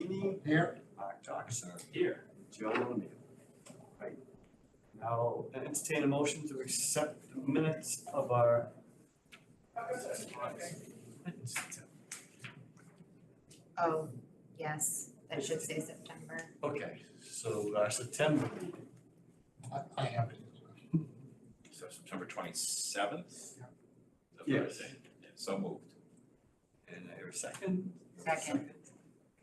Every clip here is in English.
Marasini. Here. Mark Doxer. Here. John O'Neill. Right. Now, I'll entertain a motion to accept the minutes of our. Oh, yes, that should say September. Okay, so our September meeting. I have it. So September 27th? Yes. So moved. And I hear a second? Second.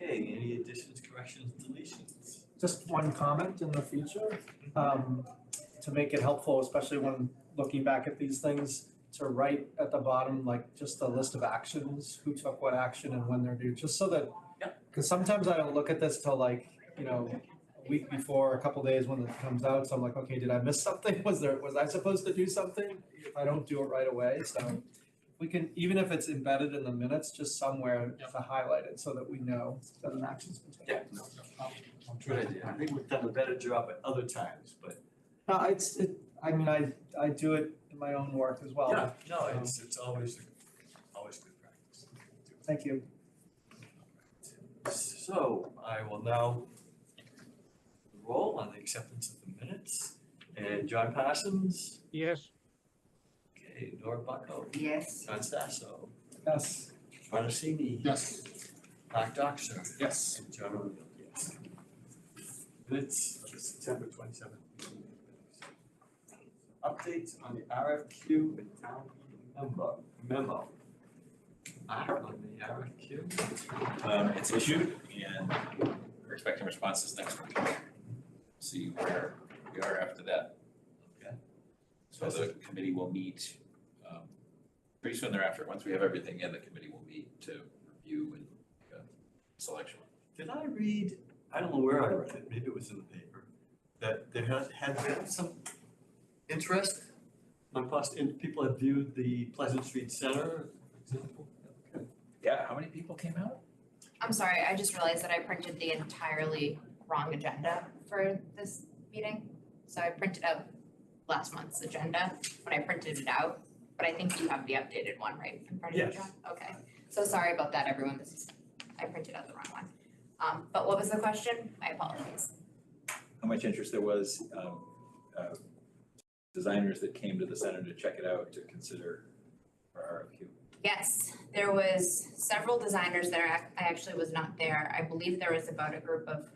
Okay, any additions, corrections, deletions? Just one comment in the future, to make it helpful, especially when looking back at these things, to write at the bottom, like just a list of actions, who took what action and when they're due, just so that. Yeah. Cause sometimes I don't look at this till like, a week before, a couple days when it comes out, so I'm like, okay, did I miss something? Was I supposed to do something? If I don't do it right away, so we can, even if it's embedded in the minutes, just somewhere to highlight it so that we know that an action's been taken. Yeah, no, good idea. I think we've done a better job at other times, but. No, I do it in my own work as well. Yeah, no, it's always good practice. Thank you. So I will now roll on the acceptance of the minutes. And John Parsons, Yes. okay, Nora Bucko, Yes. John Sasso, Yes. Marasini. Yes. Mark Doxer. Yes. And John O'Neill, yes. Minutes of the September 27th. Updates on the RFQ and town meeting memo. On the RFQ. It's issued and we're expecting responses next week. See where we are after that. Okay. So the committee will meet pretty soon thereafter. Once we have everything in, the committee will meet to review and selection. Did I read, I don't know where I read it, maybe it was in the paper, that there had been some interest and people have viewed the Pleasant Street Center, for example. Okay. Yeah, how many people came out? I'm sorry, I just realized that I printed the entirely wrong agenda for this meeting. So I printed out last month's agenda when I printed it out, but I think you have the updated one, right, in front of you, Yes. John? Okay, so sorry about that, everyone, I printed out the wrong one. But what was the question? My apologies. How much interest there was, designers that came to the center to check it out to consider our RFQ? Yes, there was several designers there. I actually was not there. I believe there was about a group of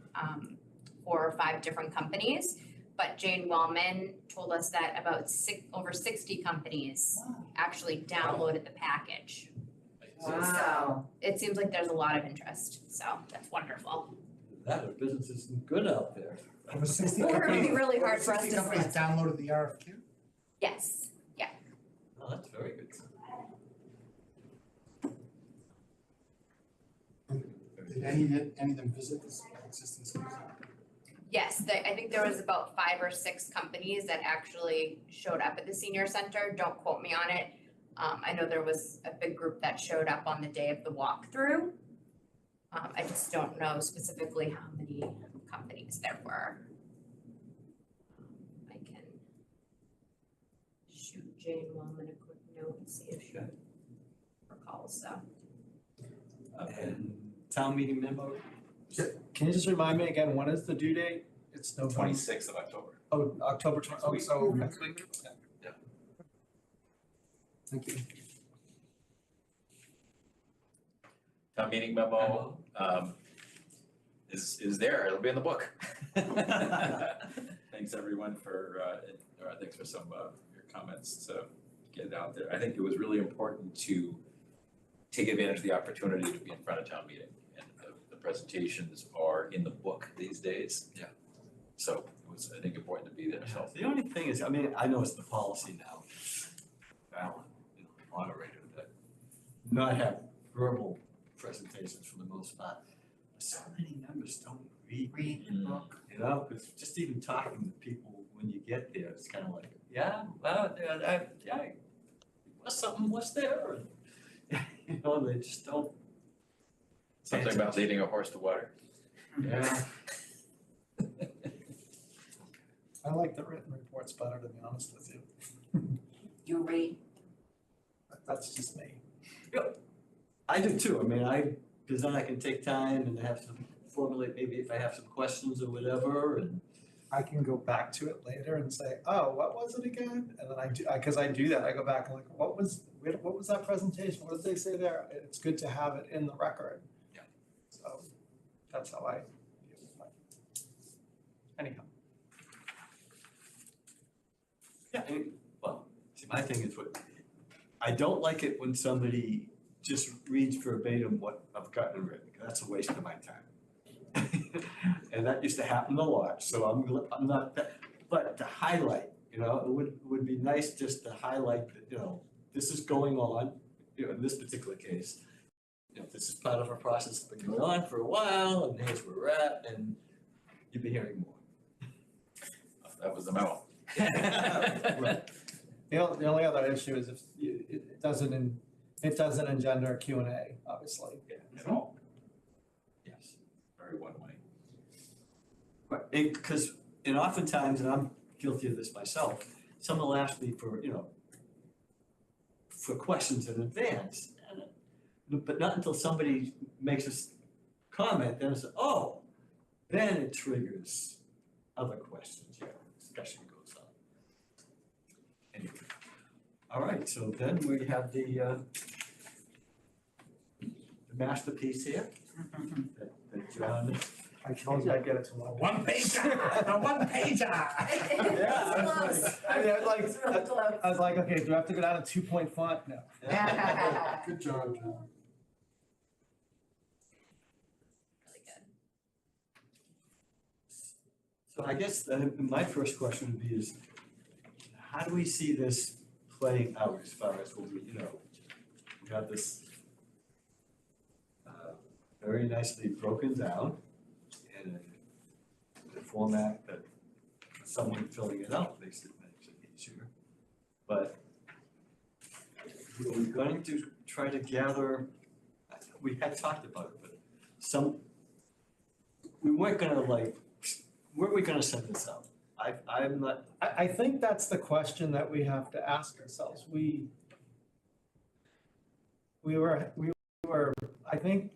4 or 5 different companies. But Jane Wellman told us that about over 60 companies actually downloaded the package. So it seems like there's a lot of interest, so that's wonderful. That our business isn't good out there. It was 60 Or it'd be companies. really hard for us 60 to companies split. downloaded the RFQ? Yes, Oh, that's very good. Did any of them visit this existing schools? yes, I think there was about 5 or 6 companies that actually showed up at the senior center. Don't quote me on it. I know there was a big group that showed up on the day of the walkthrough. I just don't know specifically how many companies there were. I can shoot Jane Wellman a quick note and see if she recalls, so. And town meeting memo, Can you just remind me again, when is the due date? It's November. 26th of October. Oh, October 20, oh, so next week? Yeah. Thank you. Town meeting memo is there, it'll be in the book. Thanks everyone for, thanks for some of your comments to get it out there. I think it was really important to take advantage of the opportunity to be in front of town meeting. And the presentations are in the book these days. Yeah. So it was, I think, important to be there, so. the only thing is, I mean, I know it's the policy now, Alan, moderator, that not have verbal presentations for the most part. But so many members don't read the book, you know, because just even talking to people when you get there, it's kind of like, yeah, well, yeah, what's there? And, you know, they just don't. Something about leading a horse to water. Yeah. I like the written reports better, to be honest with you. You read? That's just me. I do too. I mean, because then I can take time and have some formulate maybe if I have some questions or whatever, and I can go back to it later and say, oh, what was it again? And then because I do that, I go back and like, what was that presentation? What did they say there? It's good to have it in the record. Yeah. So that's how I deal with it. Anyhow. yeah, well, see, my thing is I don't like it when somebody just reads verbatim what I've gotten written, because that's a waste of my time. And that used to happen a lot, so I'm not that, but to highlight, it would be nice just to highlight that, this is going on, in this particular case. This is part of a process that's been going on for a while, and here's where we're at, and you'll be hearing more. That was the memo. Right. The only other issue is if it doesn't engender a Q&A, obviously. At all, Yes. very one way. Right, because, and oftentimes, and I'm guilty of this myself, someone will ask me for questions in advance. But not until somebody makes a comment, then it's, then it triggers other questions, discussion goes on. Anyway, all right, so then we have the masterpiece here that John. I told you I'd get it tomorrow. One pager, a one pager. Yeah, I was like, okay, do I have to go down to 2-point font? No. Good job, John. Really good. So I guess my first question would be is, how do we see this playing out as far as what we have this very nicely broken down in a format that someone filling it out makes it easier. But we're going to try to gather, we had talked about it, but we weren't gonna where are we gonna send this out? I'm not, I think that's the question that we have to ask ourselves. We were, I think,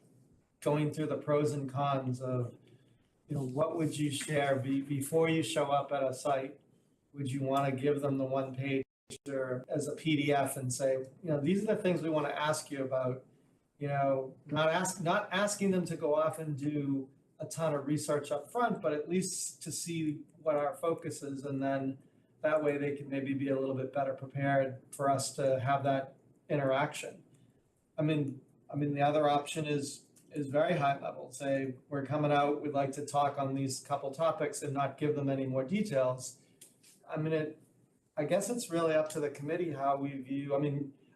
going through the pros and cons of, what would you share before you show up at a site? Would you want to give them the one pager as a PDF and say, these are the things we want to ask you about? Not asking them to go off and do a ton of research up front, but at least to see what our focus is, and then that way they can maybe be a little bit better prepared for us to have that interaction. I mean, the other option is very high level. Say, we're coming out, we'd like to talk on these couple topics and not give them any more details. I guess it's really up to the committee how we view,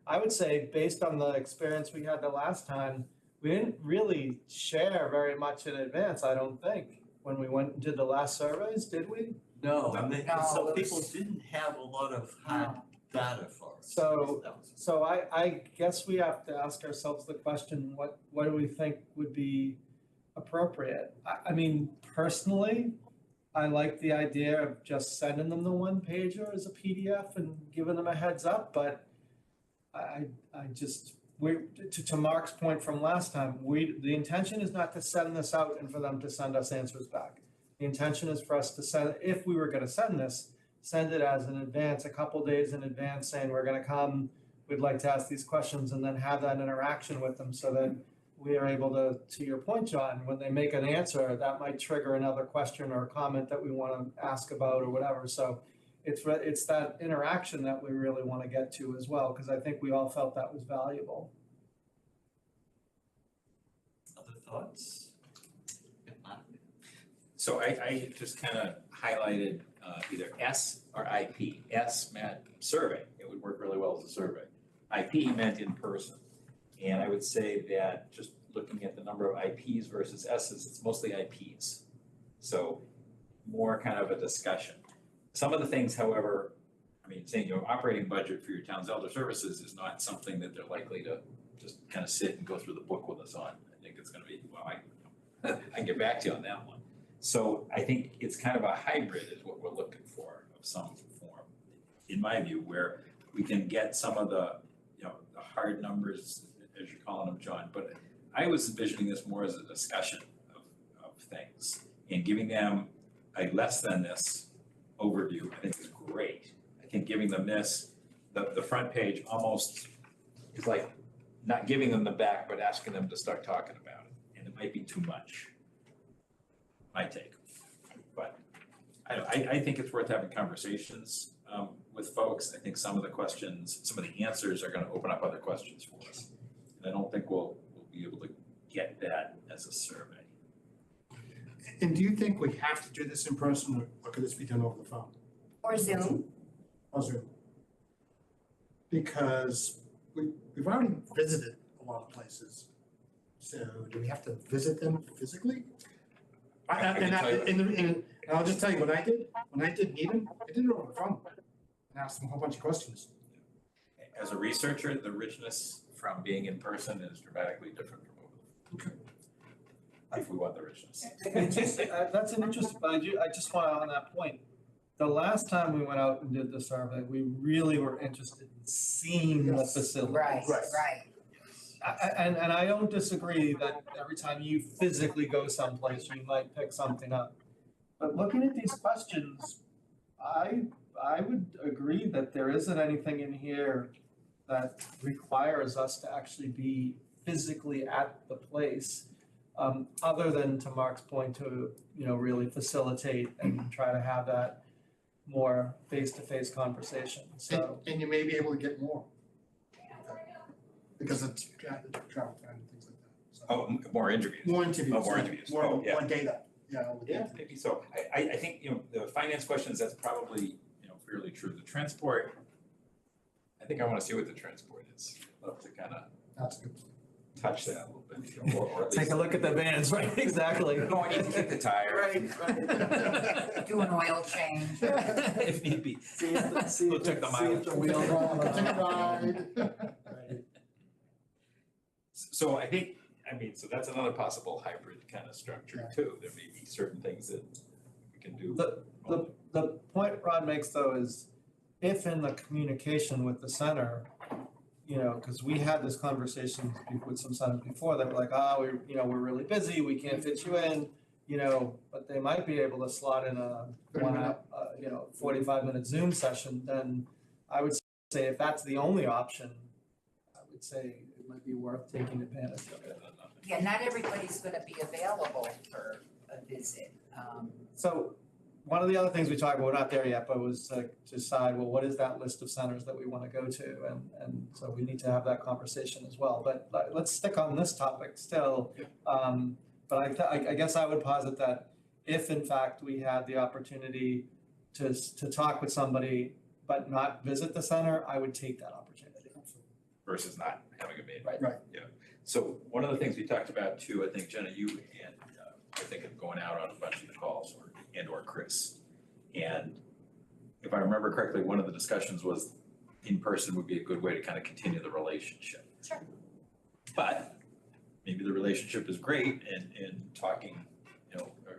I would say based on the experience we had the last time, we didn't really share very much in advance, I don't think, when we went and did the last surveys, did we? no, and so No, people it's- didn't have a lot of hard data for us. So- So I guess we have to ask ourselves the question, what do we think would be appropriate? Personally, I like the idea of just sending them the one pager as a PDF and giving them a heads up, but I just, to Mark's point from last time, the intention is not to send this out and for them to send us answers back. The intention is for us to send, if we were gonna send this, send it as an advance, a couple days in advance, saying we're gonna come, we'd like to ask these questions, and then have that interaction with them so that we are able to your point, John, when they make an answer, that might trigger another question or comment that we want to ask about or whatever. So it's that interaction that we really want to get to as well, because I think we all felt that was valuable. Other thoughts? So I just kind of highlighted either S or IP. S meant survey, it would work really well as a survey. IP meant in person. And I would say that just looking at the number of IPs versus S's, it's mostly IPs. So more kind of a discussion. Some of the things, however, saying your operating budget for your town's elder services is not something that they're likely to just kind of sit and go through the book with us on. I think it's gonna be, I can get back to you on that one. So I think it's kind of a hybrid is what we're looking for of some form, in my view, where we can get some of the, the hard numbers, as you're calling them, John, but I was envisioning this more as a discussion of things. And giving them a less than this overview, I think is great. I think giving them this, the front page almost is like not giving them the back, but asking them to start talking about it. And it might be too much, my take. But I think it's worth having conversations with folks. I think some of the questions, some of the answers are gonna open up other questions for us. And I don't think we'll be able to get that as a survey. And do you think we have to do this in person, or could this be done over the phone Or Zoom. or Zoom? Because we've already visited a lot of places, so do we have to visit them physically? I can tell you- And I'll just tell you what I did, when I did meet them, I did it over the phone. And asked them a whole bunch of questions. As a researcher, the richness from being in person is dramatically different from over. If we want the richness. That's an interesting, but I just want to, on that point, the last time we went out and did the survey, we really were interested in seeing the Yes. facility. Right. And I don't disagree that every time you physically go someplace, you might pick something up. But looking at these questions, I would agree that there isn't anything in here that requires us to actually be physically at the place. Other than, to Mark's point, to, really facilitate and try to have that more face-to-face conversation, so. And you may be able to get more. Because of travel time and things like that, so. Oh, more interviews. More interviews. Oh, more interviews. More, Oh, yeah. more data, all the Yeah, data. maybe so. I think, the finance questions, that's probably, fairly true. The transport, I think I wanna see what the transport is. Love to kinda That's good. touch that a little bit, or at least. Take a look at the vans, right, exactly. No, I need to kick the tire. Right. Do an oil change. If need be. See if We'll check the mileage. wheels are Take a ride. Right. So I think, so that's another possible hybrid kind of structure too. There may be certain things that we can do. The point Rod makes though is if in the communication with the center, because we had this conversation with some centers before that were like, we're really busy, we can't fit you in, but they might be able to slot in a 45-minute Zoom session, then I would say if that's the only option, I would say it might be worth taking advantage of it. Yeah, not everybody's gonna be available for a visit. So one of the other things we talked about, we're not there yet, but was to decide, well, what is that list of centers that we want to go to? And so we need to have that conversation as well. But let's stick on this topic still. But I guess I would posit that if in fact we had the opportunity to talk with somebody but not visit the center, I would take that opportunity. Versus not having a meeting. Right. Yeah. So one of the things we talked about too, I think Jenna, you and I think of going out on a bunch of the calls or Chris. And if I remember correctly, one of the discussions was in person would be a good way to kind of continue the relationship. Sure. But maybe the relationship is great and talking,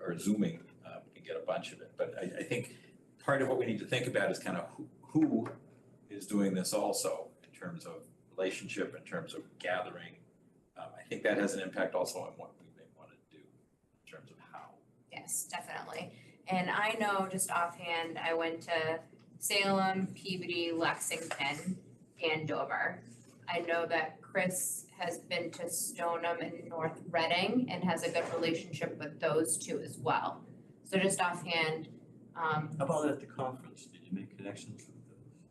or Zooming, we can get a bunch of it. But I think part of what we need to think about is kind of who is doing this also in terms of relationship, in terms of gathering. I think that has an impact also on what we may want to do in terms of how. Yes, definitely. And I know just offhand, I went to Salem, Peabody, Lexington, and Dover. I know that Chris has been to Stoneham and North Reading and has a good relationship with those two as well. So just offhand, How about at the conference? Did you make connections with them?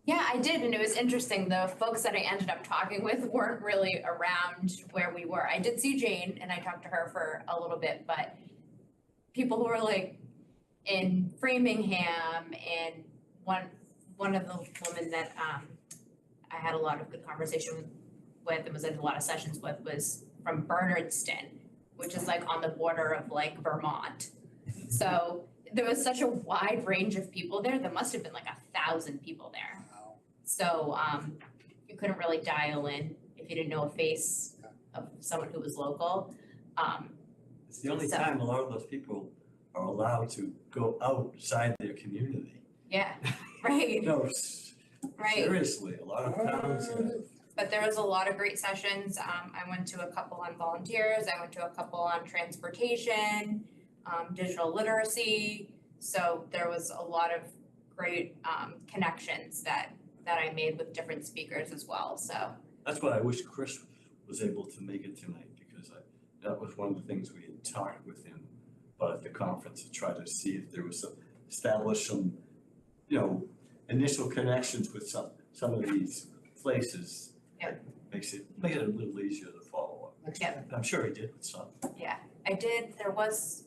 yeah, I did, and it was interesting. The folks that I ended up talking with weren't really around where we were. I did see Jane and I talked to her for a little bit, but people who were like in Framingham and one of the women that I had a lot of good conversation with and was in a lot of sessions with was from Bernardston, which is like on the border of like Vermont. So there was such a wide range of people there. There must have been like 1,000 people there. So you couldn't really dial in if you didn't know a face of someone who was local. It's the only So- time a lot of those people are allowed to go outside their community. Yeah, right, No, right. seriously, a lot of towns have. But there was a lot of great sessions. I went to a couple on volunteers. I went to a couple on transportation. digital literacy. So there was a lot of great connections that I made with different speakers as well, so. That's why I wish Chris was able to make it tonight, because that was one of the things we had talked with him about at the conference, to try to see if there was establish some, initial connections with some of these places. Yep. Makes it a little easier to follow up. Yep. I'm sure he did with some. Yeah, I did, there was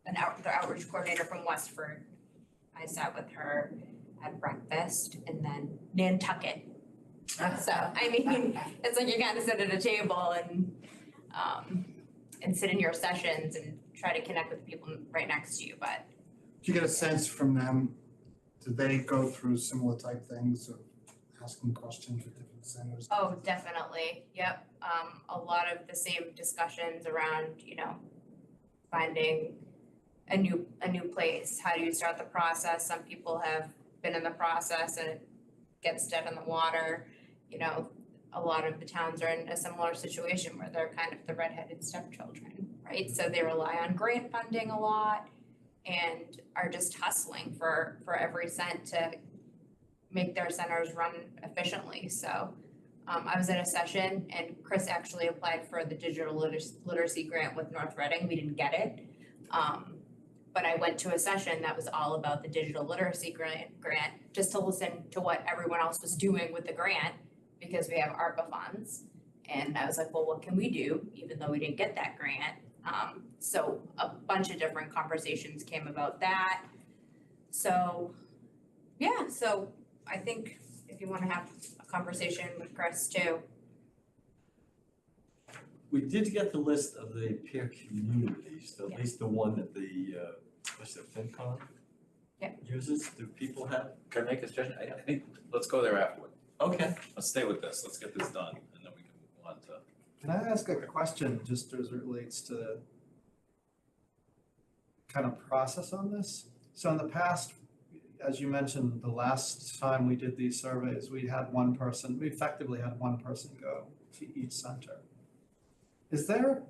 the outreach coordinator from Westford. I sat with her at breakfast and then Nantucket. So, I mean, it's like you kind of sit at a table and sit in your sessions and try to connect with people right next to you, but Do you get a sense from them, do they go through similar type things of asking questions at different centers? oh, definitely, yep. A lot of the same discussions around, finding a new place. How do you start the process? Some people have been in the process and it gets dead in the water. A lot of the towns are in a similar situation where they're kind of the redheaded stepchildren, right? So they rely on grant funding a lot and are just hustling for every cent to make their centers run efficiently. So I was at a session and Chris actually applied for the digital literacy grant with North Reading. We didn't get it. But I went to a session that was all about the digital literacy grant just to listen to what everyone else was doing with the grant, because we have ARPA funds. And I was like, well, what can we do, even though we didn't get that grant? So a bunch of different conversations came about that. So, yeah, so I think if you wanna have a conversation with Chris too. We did get the list of the peer communities, at Yeah. least the one that the, FinCon Yeah. uses. Do people have? Can I make a suggestion? I think, let's go there afterward. Okay. Let's stay with this. Let's get this done and then we can move on to. Can I ask a question just as it relates to the kind of process on this? So in the past, as you mentioned, the last time we did these surveys, we effectively had one person go to each center. Is there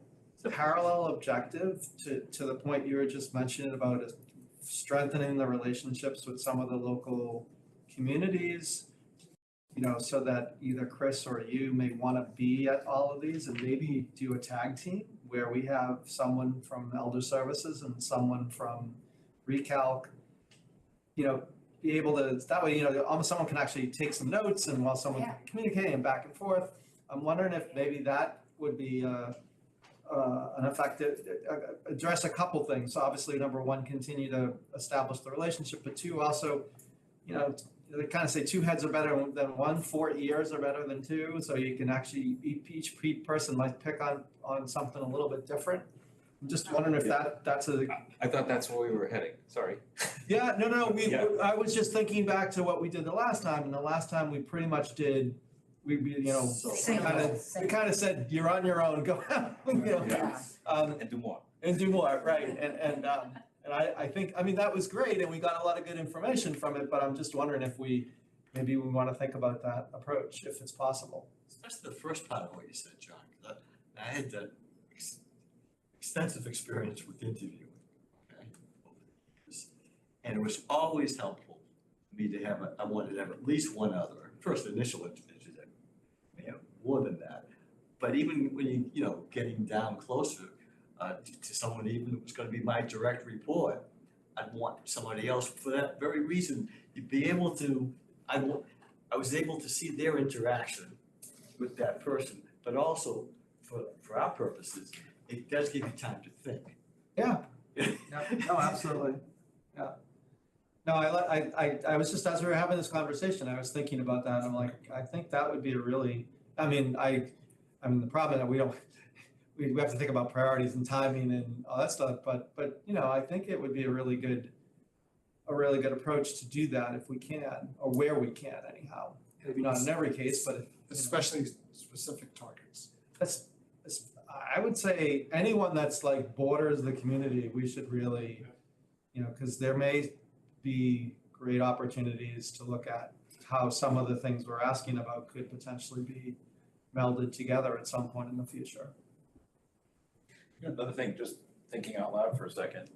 a parallel objective to the point you were just mentioning about strengthening the relationships with some of the local communities? So that either Chris or you may want to be at all of these and maybe do a tag team where we have someone from Elder Services and someone from Recalc, be able to, that way, almost someone can actually take some notes and while someone communicating back and forth. I'm wondering if maybe that would be an effective, address a couple things. So obviously, number one, continue to establish the relationship, but two, also, they kind of say two heads are better than one, 4 ears are better than two. So you can actually, each person might pick on something a little bit different. I'm just wondering if that's a. I thought that's where we were heading. Sorry. Yeah, no, Yeah. I was just thinking back to what we did the last time, and the last time we pretty much did, we kind of said, you're on your own, go, Yeah. And do more. and do more, right, and I think, that was great, and we got a lot of good information from it, but I'm just wondering if maybe we want to think about that approach, if it's possible. Especially the first part of what you said, John, because I had that extensive experience with interviewing, okay? And it was always helpful for me to have, I wanted to have at least one other, first initial interview, may have more than that. But even when getting down closer to someone even who was gonna be my direct report, I'd want somebody else for that very reason. You'd be able to, I was able to see their interaction with that person, but also for our purposes, it does give you time to think. Yeah. No, absolutely, yeah. No, I was just, as we were having this conversation, I was thinking about that, I'm like, I think that would be a really, the problem that we have to think about priorities and timing and all that stuff, but I think it would be a really good approach to do that if we can, or where we can anyhow. Maybe not in every case, but Especially specific targets. I would say anyone that's like borders the community, we should really, because there may be great opportunities to look at how some of the things we're asking about could potentially be melded together at some point in the future. Another thing, just thinking out loud for a second.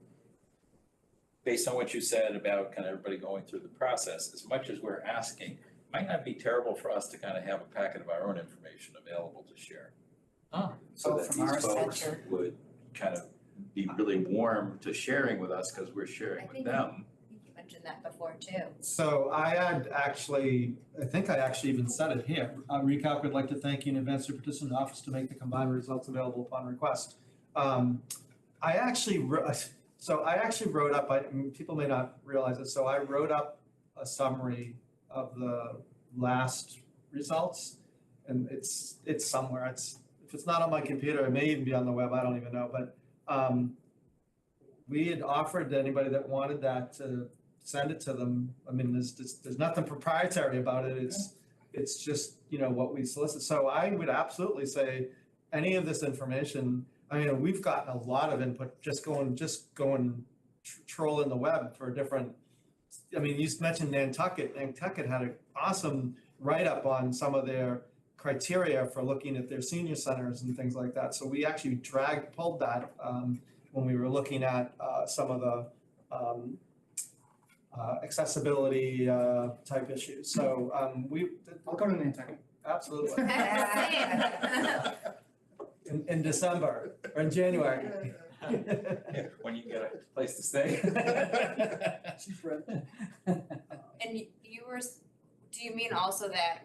Based on what you said about kind of everybody going through the process, as much as we're asking, might not be terrible for us to kind of have a packet of our own information available to share. Oh. So Oh, that from our these folks center. would kind of be really warm to sharing with us because we're sharing with them. I think you mentioned that before too. So I think I actually even said it here. Recalc would like to thank you in advance for participating in the office to make the combined results available upon request. I actually wrote up, people may not realize it, so I wrote up a summary of the last results. And it's somewhere, if it's not on my computer, it may even be on the web, I don't even know, but we had offered to anybody that wanted that to send it to them. I mean, there's nothing proprietary about it, it's just, what we solicit. So I would absolutely say, any of this information, I mean, we've gotten a lot of input, just going trolling the web for different, I mean, you mentioned Nantucket. Nantucket had an awesome write-up on some of their criteria for looking at their senior centers and things like that. So we actually pulled that when we were looking at some of the accessibility type issues. So I'll go to Nantucket. absolutely, Same. in December or in January. When you get a place to stay. And you were, do you mean also that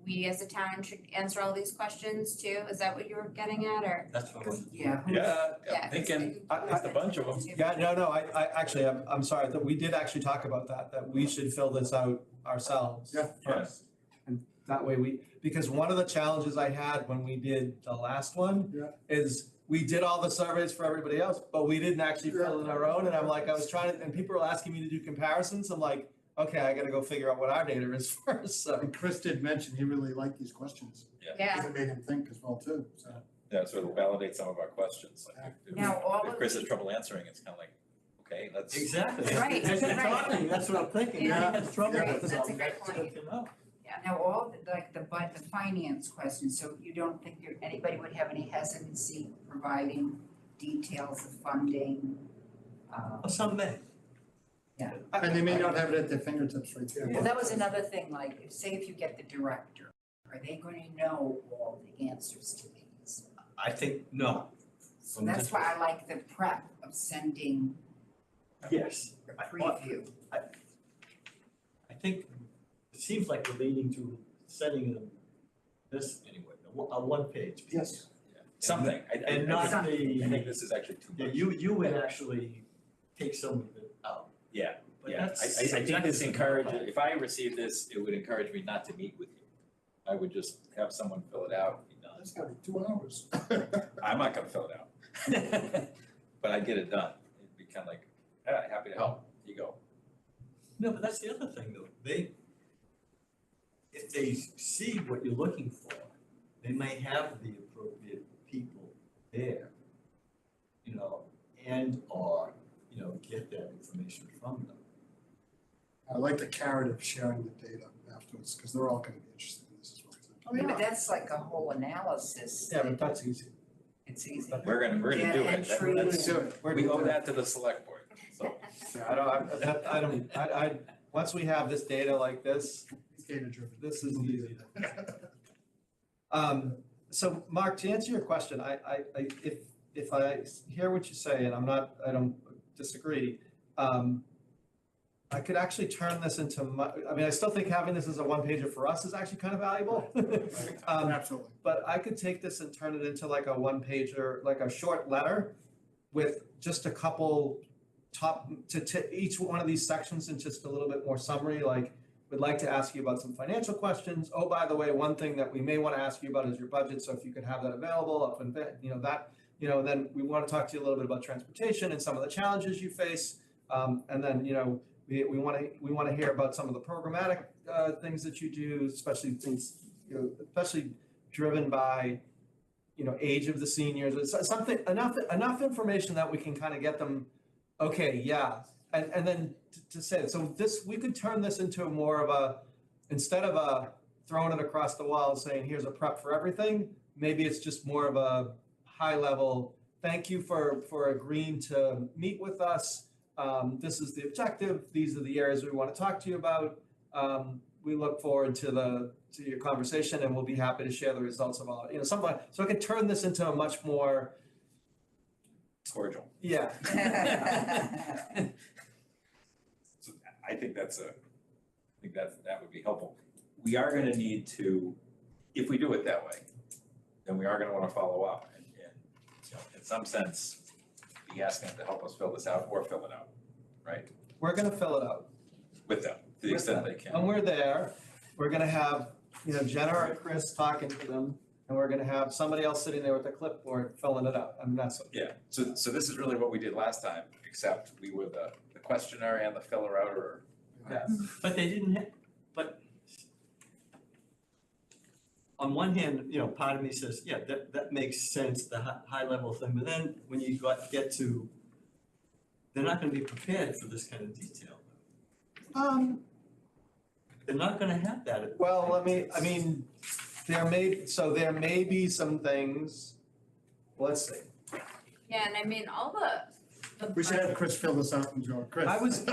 we as a town should answer all these questions too? Is that what you were getting at, or? That's what I was. Yeah. Yeah, Yeah, I'm thinking, just a bunch of them. Yeah, no, I actually, I'm sorry, that we did actually talk about that we should fill this out ourselves Yeah. first. And that way because one of the challenges I had when we did the last one is we did all the surveys for everybody else, but we didn't actually fill in our own. And I'm like, and people were asking me to do comparisons. I'm like, okay, I gotta go figure out what our data is first, so. And Chris did mention he really liked these questions. Yeah, It made him think as well too, so. Yeah, so it'll validate some of our questions. Like if- Now, all If of Chris has the- trouble answering, it's kind of like, okay, let's. Exactly. Right, As you're right. talking, that's what I'm thinking. Yeah. He has trouble Yeah. with That's a something, great that's good to know. Now, all the, like the finance questions, so you don't think anybody would have any hesitancy providing details of funding? Well, some may. And they may not have it at their fingertips right there. Well, that was another thing, like, if you get the director, are they going to know all the answers to these? I think, no. So that's why I like the prep of sending Yes. a preview. I think it seems like we're leading to sending them this anyway, a one-page piece. Yes. Something, And I not think the, this is actually too yeah, much. you would actually take some of it out. Yeah, But yeah, that's I think this subjective. encourages, if I receive this, it would encourage me not to meet with you. I would just have someone fill it out, and be done. That's got to be 2 hours. I'm not gonna fill it out. But I'd get it done. It'd be kind of like, yeah, happy to help, here you go. No, but that's the other thing though, if they see what you're looking for, they may have the appropriate people there, get that information from them. I like the carrot of sharing the data afterwards, because they're all going to be interested in this as well. Yeah, but that's like a whole analysis. Yeah, but that's easy. It's easy. We're gonna do it. Entry. That's- Do it. We owe that to the select board, so. Yeah, I once we have this data like this, It's data driven. this is easy. So Mark, to answer your question, if I hear what you say, and I don't disagree, I could actually turn this into I still think having this as a one-pager for us is actually kind of valuable. Absolutely. But I could take this and turn it into like a one-pager, like a short letter with just a couple to each one of these sections and just a little bit more summary, like, we'd like to ask you about some financial questions. Oh, by the way, one thing that we may want to ask you about is your budget, so if you could have that available up and, then we want to talk to you a little bit about transportation and some of the challenges you face. And then, we want to hear about some of the programmatic things that you do, especially things, especially driven by, age of the seniors. It's something, enough information that we can kind of get them, okay, yeah. And then to say, so we could turn this into more of a, instead of throwing it across the wall and saying, here's a prep for everything, maybe it's just more of a high level, thank you for agreeing to meet with us. This is the objective. These are the areas we want to talk to you about. We look forward to your conversation, and we'll be happy to share the results of all, something, so I can turn this into a much more, Cordial. yeah. So I think that would be helpful. We are gonna need to, if we do it that way, then we are gonna wanna follow up and in some sense, be asking them to help us fill this out or fill it out, right? We're gonna fill it out. With them, to the extent they can. When we're there, we're gonna have, Jenna or Chris talking to them, and we're gonna have somebody else sitting there with a clipboard filling it out. I mean, that's, Yeah, so this is really what we did last time, except we were the questioner and the filler outer. yeah. But they didn't have, but on one hand, part of me says, yeah, that makes sense, the high level thing, but then when you get to, they're not gonna be prepared for this kind of detail. They're not gonna have that. Well, there may be some things, let's see. Yeah, and I mean, all the. We should have Chris fill this out and Joe. Chris. I was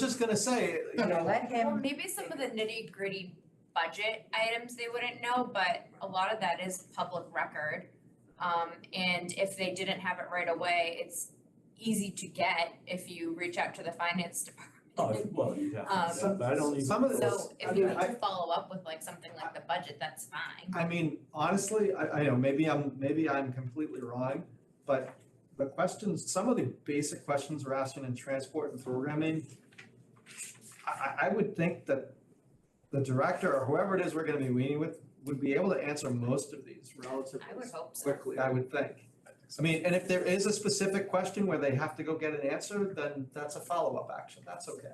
just gonna say, Let Well, him, maybe some of the nitty gritty budget items they wouldn't know, but a lot of that is public record. And if they didn't have it right away, it's easy to get if you reach out to the finance department. Oh, well, you have, Um, but I don't even. some of the- So if you need to follow up with like something like the budget, that's fine. I mean, honestly, I know, maybe I'm completely wrong, but the questions, some of the basic questions we're asking in transport and programming, I would think that the director or whoever it is we're gonna be meeting with would be able to answer most of these relatively I would hope so. quickly, I would think. I mean, and if there is a specific question where they have to go get an answer, then that's a follow-up action, that's okay.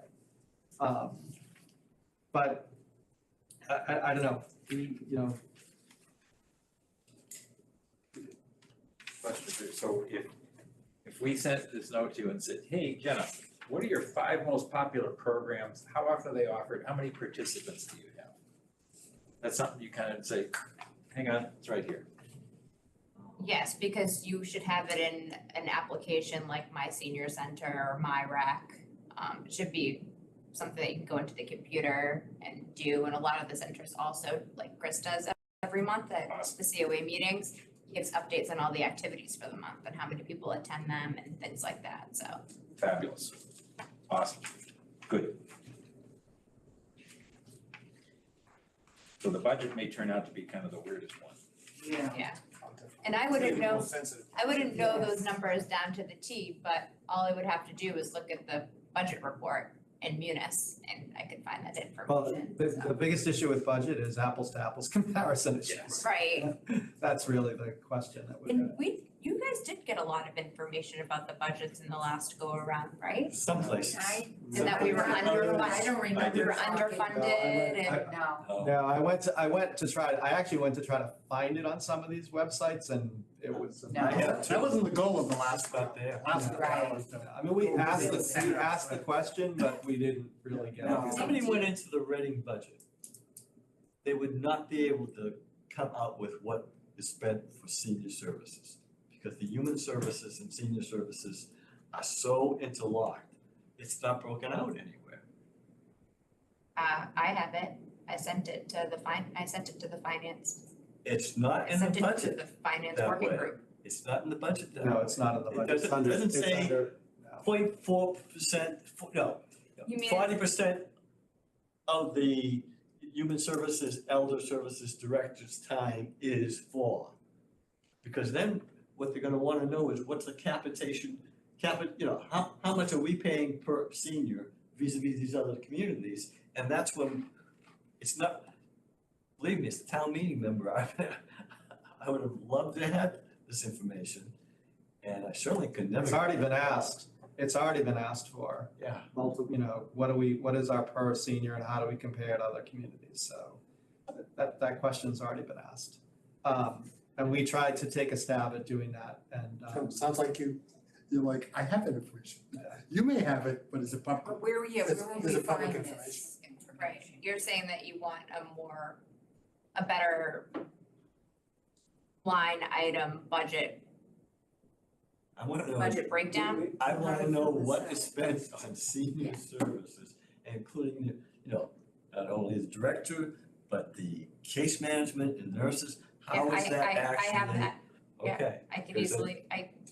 But I don't know, Question, so if we sent this note to you and said, hey, Jenna, what are your 5 most popular programs? How often are they offered? How many participants do you have? That's something you kind of say, hang on, it's right here. Yes, because you should have it in an application like My Senior Center or My Rec. It should be something that you can go into the computer and do, and a lot of the centers also, like Chris does every month at the COA meetings, gives updates on all the activities for the month and how many people attend them and things like that, so. Fabulous. Awesome. Good. So the budget may turn out to be kind of the weirdest one. yeah, And I wouldn't know, Sensitive. I wouldn't know those numbers down to the T, but all I would have to do is look at the budget report in Munis and I could find that well, information, the so. biggest issue with budget is apples to apples comparison issues. Right, That's really the question that and you guys did get a lot of information about the budgets in the last go around, right? Someplace. And that we were under, I don't we remember were talking. underfunded and. No, No, I actually went to try to find it on some of these websites and it was. No. That wasn't the goal of the last. Not there. Last Right. was the- I mean, we asked the question, but we didn't really get No. it. If somebody went into the Reading budget, they would not be able to come out with what is spent for senior services. Because the human services and senior services are so interlocked, it's not broken out anywhere. I have it, I sent it to the finance, It's not I in the sent it to budget, the finance that working way. group. it's not in the budget that No, way. it's not in the It budget. doesn't say no. 0.4%, no, You mean- 40% of the human services, elder services director's time is for. Because then what they're gonna wanna know is what's the capitation, how much are we paying per senior vis-a-vis these other communities? And that's when, it's not, believe me, it's the town meeting member, I would have loved to have this information. And I certainly could never. It's already been asked. It's already been asked for. Yeah. Multiple, what is our per senior and how do we compare to other communities? So that question's already been asked. And we tried to take a stab at doing that and, Sounds like you're like, I have that information. You may have it, but it's a public. but where will There's we a public find information. this information? Right, you're saying that you want a better line item budget I wanna know. budget breakdown. I wanna know what is spent on senior services, including the, not only the director, but the case management and nurses. How Yeah, is that actually? I have that, yeah. Okay, I could There's a- easily,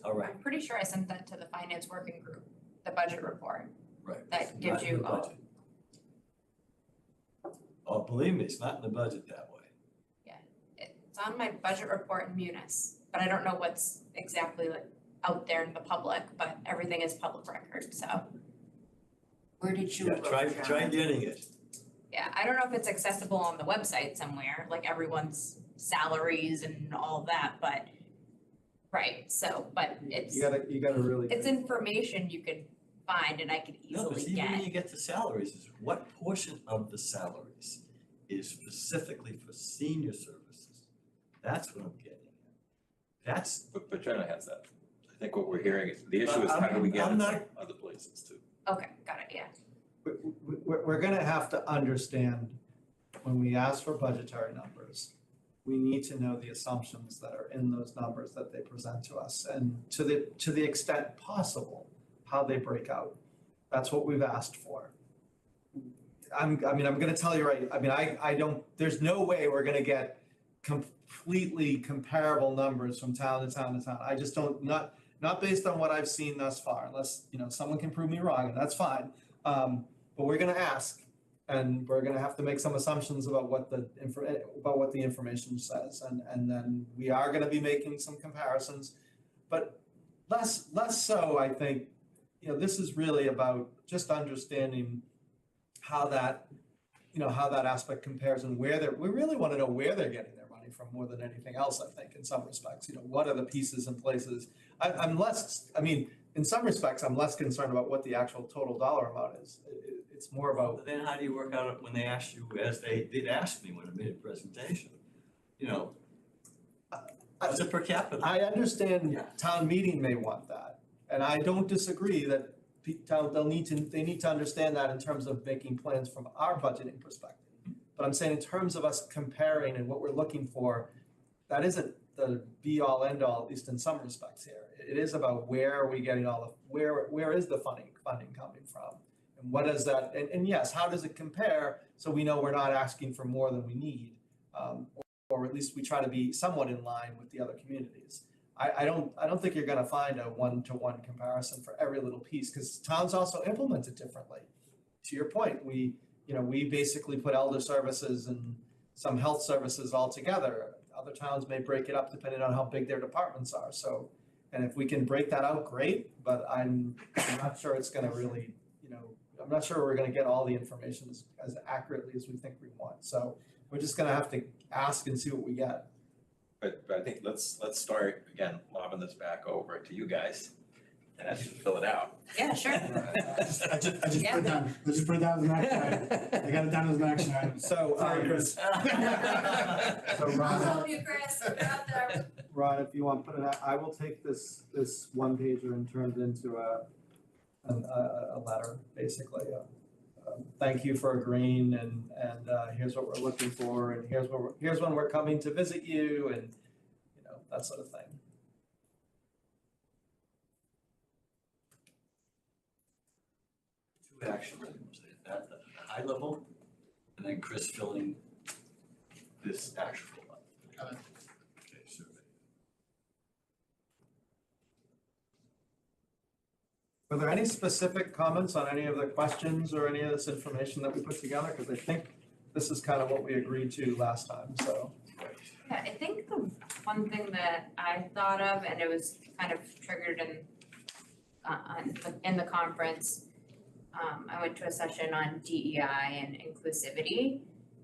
all right, I'm pretty sure I sent that to the finance working group, the budget report. right. That It's gives not in the you all- budget. Oh, believe me, it's not in the budget that way. It's on my budget report in Munis, but I don't know what's exactly like out there in the public, but everything is public record, so. Where did you Yeah, look, try John? getting it. Yeah, I don't know if it's accessible on the website somewhere, like everyone's salaries and all that, but, right, so, but it's, You gotta really. it's information you could find and I could No, but easily even when get. you get to salaries, is what portion of the salaries is specifically for senior services? That's what I'm getting at. That's, But Jenna has that. I think what we're hearing is, the issue is how do we get I'm it not- from other places too? Okay, got it, yeah. We're gonna have to understand, when we ask for budgetary numbers, we need to know the assumptions that are in those numbers that they present to us, and to the extent possible, how they break out. That's what we've asked for. I'm gonna tell you right, I don't, there's no way we're gonna get completely comparable numbers from town to town to town. I just don't, not based on what I've seen thus far, unless, someone can prove me wrong, and that's fine. But we're gonna ask, and we're gonna have to make some assumptions about what the information says, and then we are gonna be making some comparisons. But less so, I think, this is really about just understanding how that aspect compares and we really wanna know where they're getting their money from more than anything else, I think, in some respects. What are the pieces and places? In some respects, I'm less concerned about what the actual total dollar amount is. It's more about, but then how do you work out it when they ask you, as they did ask me when I made a presentation? What's it per capita? I understand Yeah. town meeting may want that, and I don't disagree that they need to understand that in terms of making plans from our budgeting perspective. But I'm saying in terms of us comparing and what we're looking for, that isn't the be all end all, at least in some respects here. It is about where are we getting where is the funding coming from? And what is that, and yes, how does it compare, so we know we're not asking for more than we need, or at least we try to be somewhat in line with the other communities. I don't think you're gonna find a one-to-one comparison for every little piece, because towns also implement it differently. To your point, we basically put elder services and some health services all together. Other towns may break it up depending on how big their departments are, so, and if we can break that out, great, but I'm not sure it's gonna really, I'm not sure we're gonna get all the information as accurately as we think we want, so we're just gonna have to ask and see what we get. But I think let's start, again, lobbing this back over to you guys and ask you to fill it out. Yeah, sure. I just put it Yeah. down, I just put it down as an action item. I got it down as an action item. So, Sorry, Chris. So I'll Ron, help you, Chris, you're out there. Ron, if you want to put it out, I will take this one pager and turn it into a letter, basically. Thank you for agreeing, and here's what we're looking for, and here's when we're coming to visit you, and that sort of thing. Two action items, at the high level, and then Chris filling this actual one. Got it. Okay, survey. Were there any specific comments on any of the questions or any of this information that we put together? Because I think this is kind of what we agreed to last time, so. Yeah, I think the one thing that I thought of, and it was kind of triggered in the conference, I went to a session on DEI and inclusivity,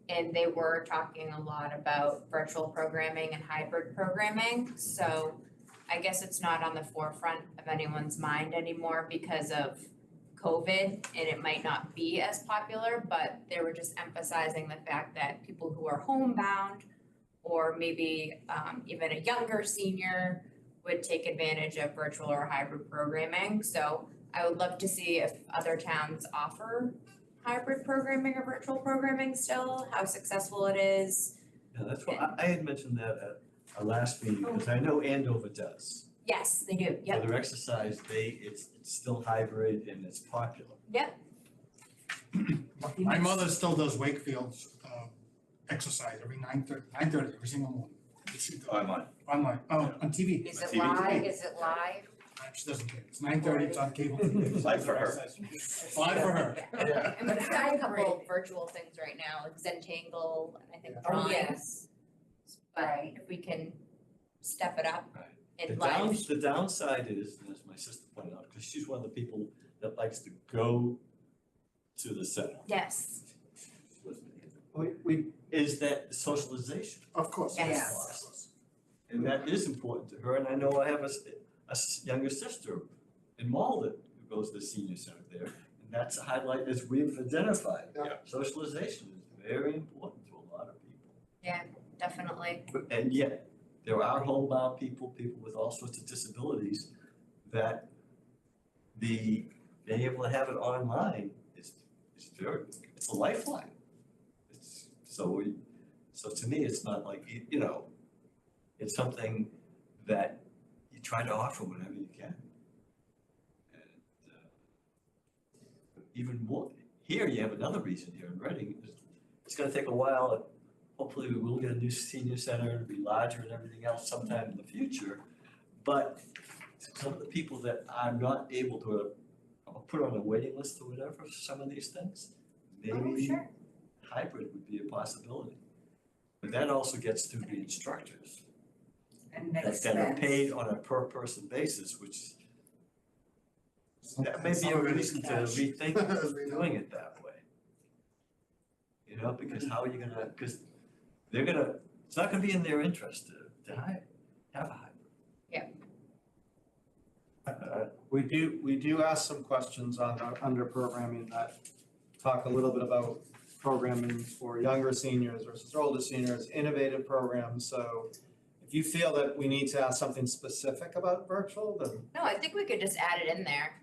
and they were talking a lot about virtual programming and hybrid programming, so I guess it's not on the forefront of anyone's mind anymore because of COVID, and it might not be as popular, but they were just emphasizing the fact that people who are homebound or maybe even a younger senior would take advantage of virtual or hybrid programming. So I would love to see if other towns offer hybrid programming or virtual programming still, how successful it is. Yeah, that's what, I had mentioned that at our last meeting, because I know Andover does. Yes, they do, For yep, their exercise, it's still hybrid and it's popular. yep, My mother still does Wakefield's exercise every 9:30 every single morning. She does. Online. Online, on TV. Is it TV? live, is it live? She doesn't care. It's 9:30, it's on cable TV. Live for her. Live for her. Yeah. and we've got a couple virtual things right now, like Zentangle, and I think Oh, drawings. yes. But Right. if we can step it up Right. in The live. the downside is, and as my sister pointed out, because she's one of the people that likes to go to the center. Yes, Is that socialization. Of course. Yes. And that is important to her, and I know I have younger sister in Malden who goes to the senior center there. And that's a highlight as we've identified. Yeah. Socialization is very important to a lot of people. definitely, And yet, there are homebound people with all sorts of disabilities that being able to have it online is it's a lifeline. So to me, it's not like, it's something that you try to offer whenever you can. And even more, here you have another reason here in Reading, it's gonna take a while. Hopefully we will get a new senior center, it'll be larger and everything else sometime in the future. But some of the people that are not able to put on a waiting list or whatever for some of these things, maybe sure. hybrid would be a possibility. But that also gets to the instructors And that makes that are sense. paid on a per person basis, which that may be Some a of it is reason to cash. rethink As we know. doing it that way. Because how are you gonna, because it's not gonna be in their interest to have a hybrid. We do ask some questions under programming that talk a little bit about programming for younger seniors versus older seniors, innovative programs. So if you feel that we need to ask something specific about virtual, then No, I think we could just add it in there.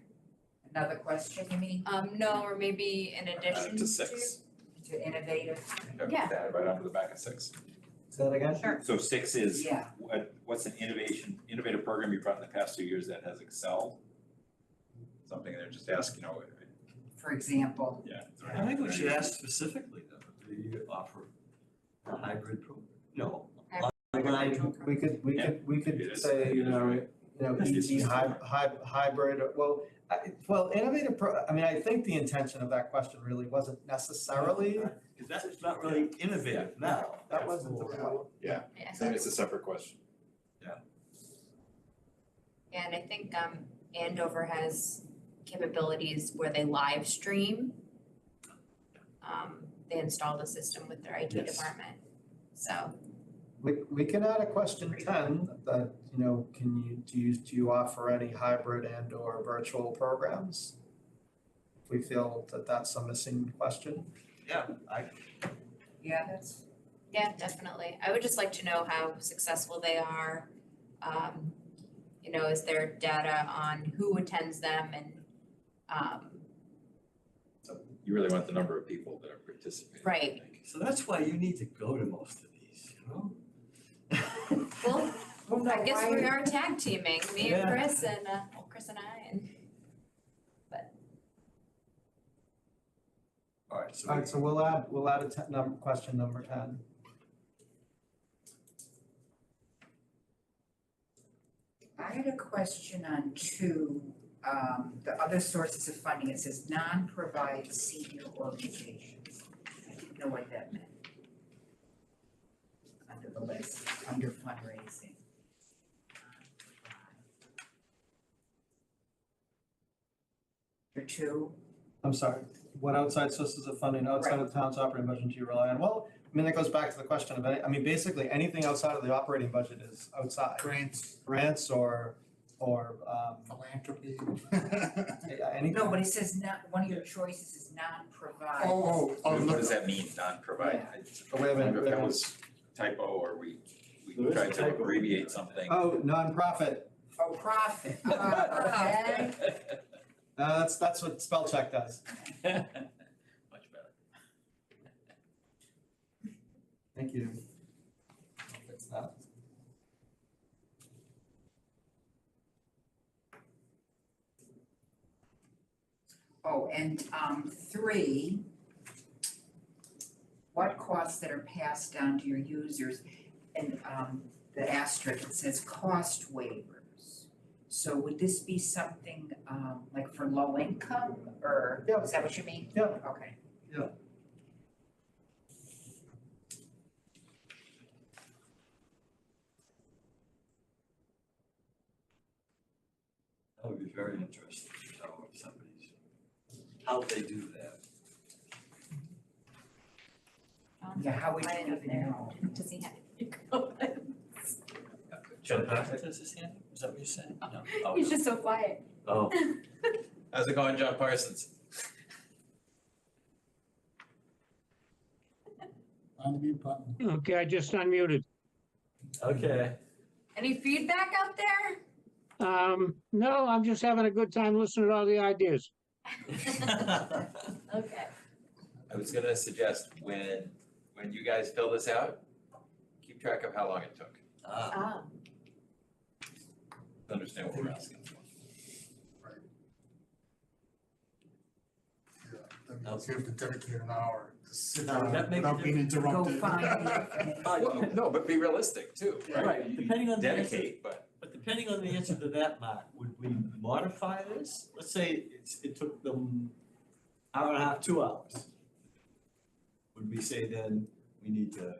Another question, you mean, No, or maybe in addition To 6. to innovative? Yeah. Add right onto the back of 6. say that again? Sure. So 6 is, Yeah. what's an innovative program you've brought in the past 2 years that has excelled? Something they're just asking, For example, Yeah. I think we should ask specifically though, do you offer a hybrid program? No. Online, We could It is. say, It is right. easy hybrid, well, innovative I think the intention of that question really wasn't necessarily, because that's not really innovative now. that wasn't the point. Yeah, Maybe it's a separate question. and I think Andover has capabilities where they live stream. They installed a system with their IT Yes. department, so. We can add a question 10 that, do you offer any hybrid and or virtual programs? If we feel that that's a missing question. Yeah, yeah, that's, Yeah, definitely. I would just like to know how successful they are. Is there data on who attends them and, You really want the number of people that are participating. I Right. think. so that's why you need to go to most of these, well, well, I guess we why- are tag teaming, me and Yeah. Chris and, Chris and I and. All right, so. All right, so we'll add a question number 10. I had a question on 2, the other sources of funding, it says non-provide senior organizations. I didn't know what that meant. Under the list, under fundraising. Number 2, I'm sorry, what outside sources of funding outside of the town's operating budget do you rely on? Well, that goes back to the question of, basically anything outside of the operating budget is outside. Grants, Grants or philanthropy. anything. no, but it says not, one of your choices is non-provide. What does that mean, non-provide? Oh, wait a minute, If wait a that minute. was typo or we There is a tried to typo. abbreviate something. Oh, nonprofit, Oh, profit, okay. that's what spell check does. Much better. Thank you. I'll fix that. Oh, and 3, what costs that are passed down to your users? And the asterisk, it says cost waivers. So would this be something like for low income, or Yeah. is that what you mean? Yeah. Okay. That would be very interesting to know if somebody's, how they do that. Yeah, how would I you didn't even know? Does he have to go? John Parsons is his hand? Is that what you're saying? No. Oh, He's no. just so quiet. Oh, How's it going, John Parsons? On the mute button. Okay, I just unmuted. okay. Any feedback out there? No, I'm just having a good time listening to all the ideas. Okay. I was gonna suggest when you guys fill this out, keep track of how long it took, Ah, to understand what we're asking for. Yeah, that means you have to dedicate an hour to sit Now, would down that make a without being Go interrupted. find the Well, no, but be realistic too, right? Right, You depending on the answer. dedicate, but but depending on the answer to that, Mark, would we modify this? Let's say it took them hour and a half, 2 hours. Would we say then we need to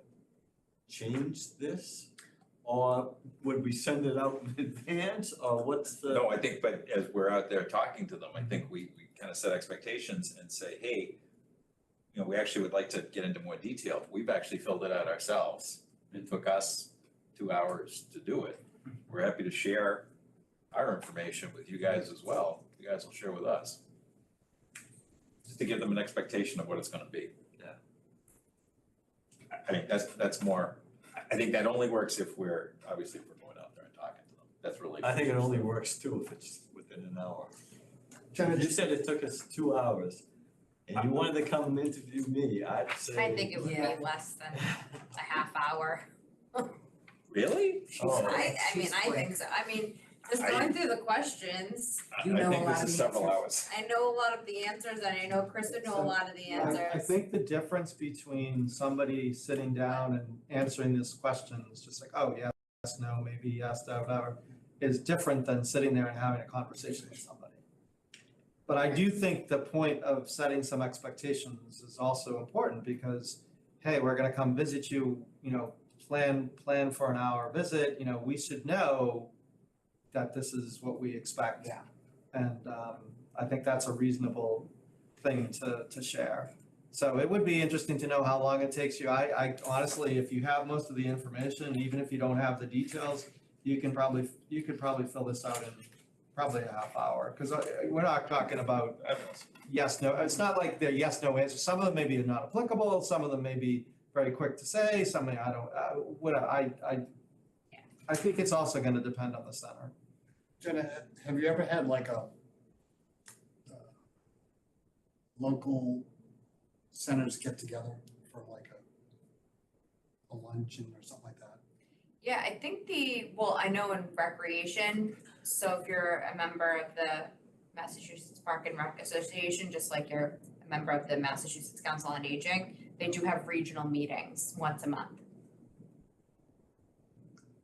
change this? Or would we send it out in advance, or what's the? no, I think, but as we're out there talking to them, I think we kind of set expectations and say, hey, you know, we actually would like to get into more detail. We've actually filled it out ourselves. It took us 2 hours to do it. We're happy to share our information with you guys as well. You guys will share with us. Just to give them an expectation of what it's gonna be. Yeah. I mean, that's more, I think that only works if we're going out there and talking to them. That's really. I think it only works too if it's within an hour. Jenna, You said it took us 2 hours, and you wanted to come and interview me, I'd say. I think it would be Yeah. less than a half hour. Really? Oh. I mean, She's I quick. think so. I mean, just I- going through the questions, You know I think a lot this of is the several answers. hours. I know a lot of the answers and I know Chris would know a lot of the answers. I think the difference between somebody sitting down and answering this question is just like, oh, yes, no, maybe yes, no, whatever, is different than sitting there and having a conversation with somebody. But I do think the point of setting some expectations is also important because, hey, we're gonna come visit you, you know, plan for an hour visit, you know, we should know that this is what we expect. Yeah. And I think that's a reasonable thing to share. So it would be interesting to know how long it takes you. I honestly, if you have most of the information, even if you don't have the details, you could probably fill this out in probably a half hour. Because we're not talking about yes, no, it's not like they're yes, no answers. Some of them maybe are not applicable, some of them may be very quick to say, some may, I think it's also gonna depend on the center. Jenna, have you ever had like a local centers get together for like a luncheon or something like that? Yeah, I think well, I know in recreation, so if you're a member of the Massachusetts Park and Rec Association, just like you're a member of the Massachusetts Council on Aging, they do have regional meetings once a month.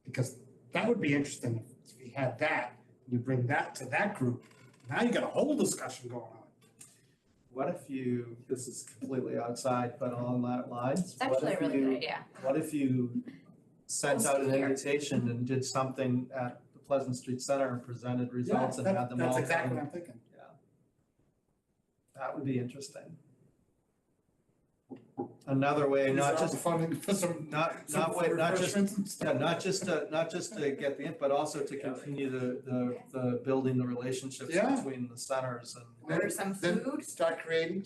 Because that would be interesting if we had that, you bring that to that group, now you got a whole discussion going on. What if you, this is completely outside, but along that lines, It's what actually a if really you, good idea. what if you sent out an Here. invitation and did something at the Pleasant Street Center and presented results and had them all That's exactly come? what I'm thinking. That would be interesting. Another way, not Use all the just, funding for some. not some wait, not just, refreshments and stuff. yeah, not just to get the, but also to continue the building the relationships Yeah. between the centers and Order some Then food. start creating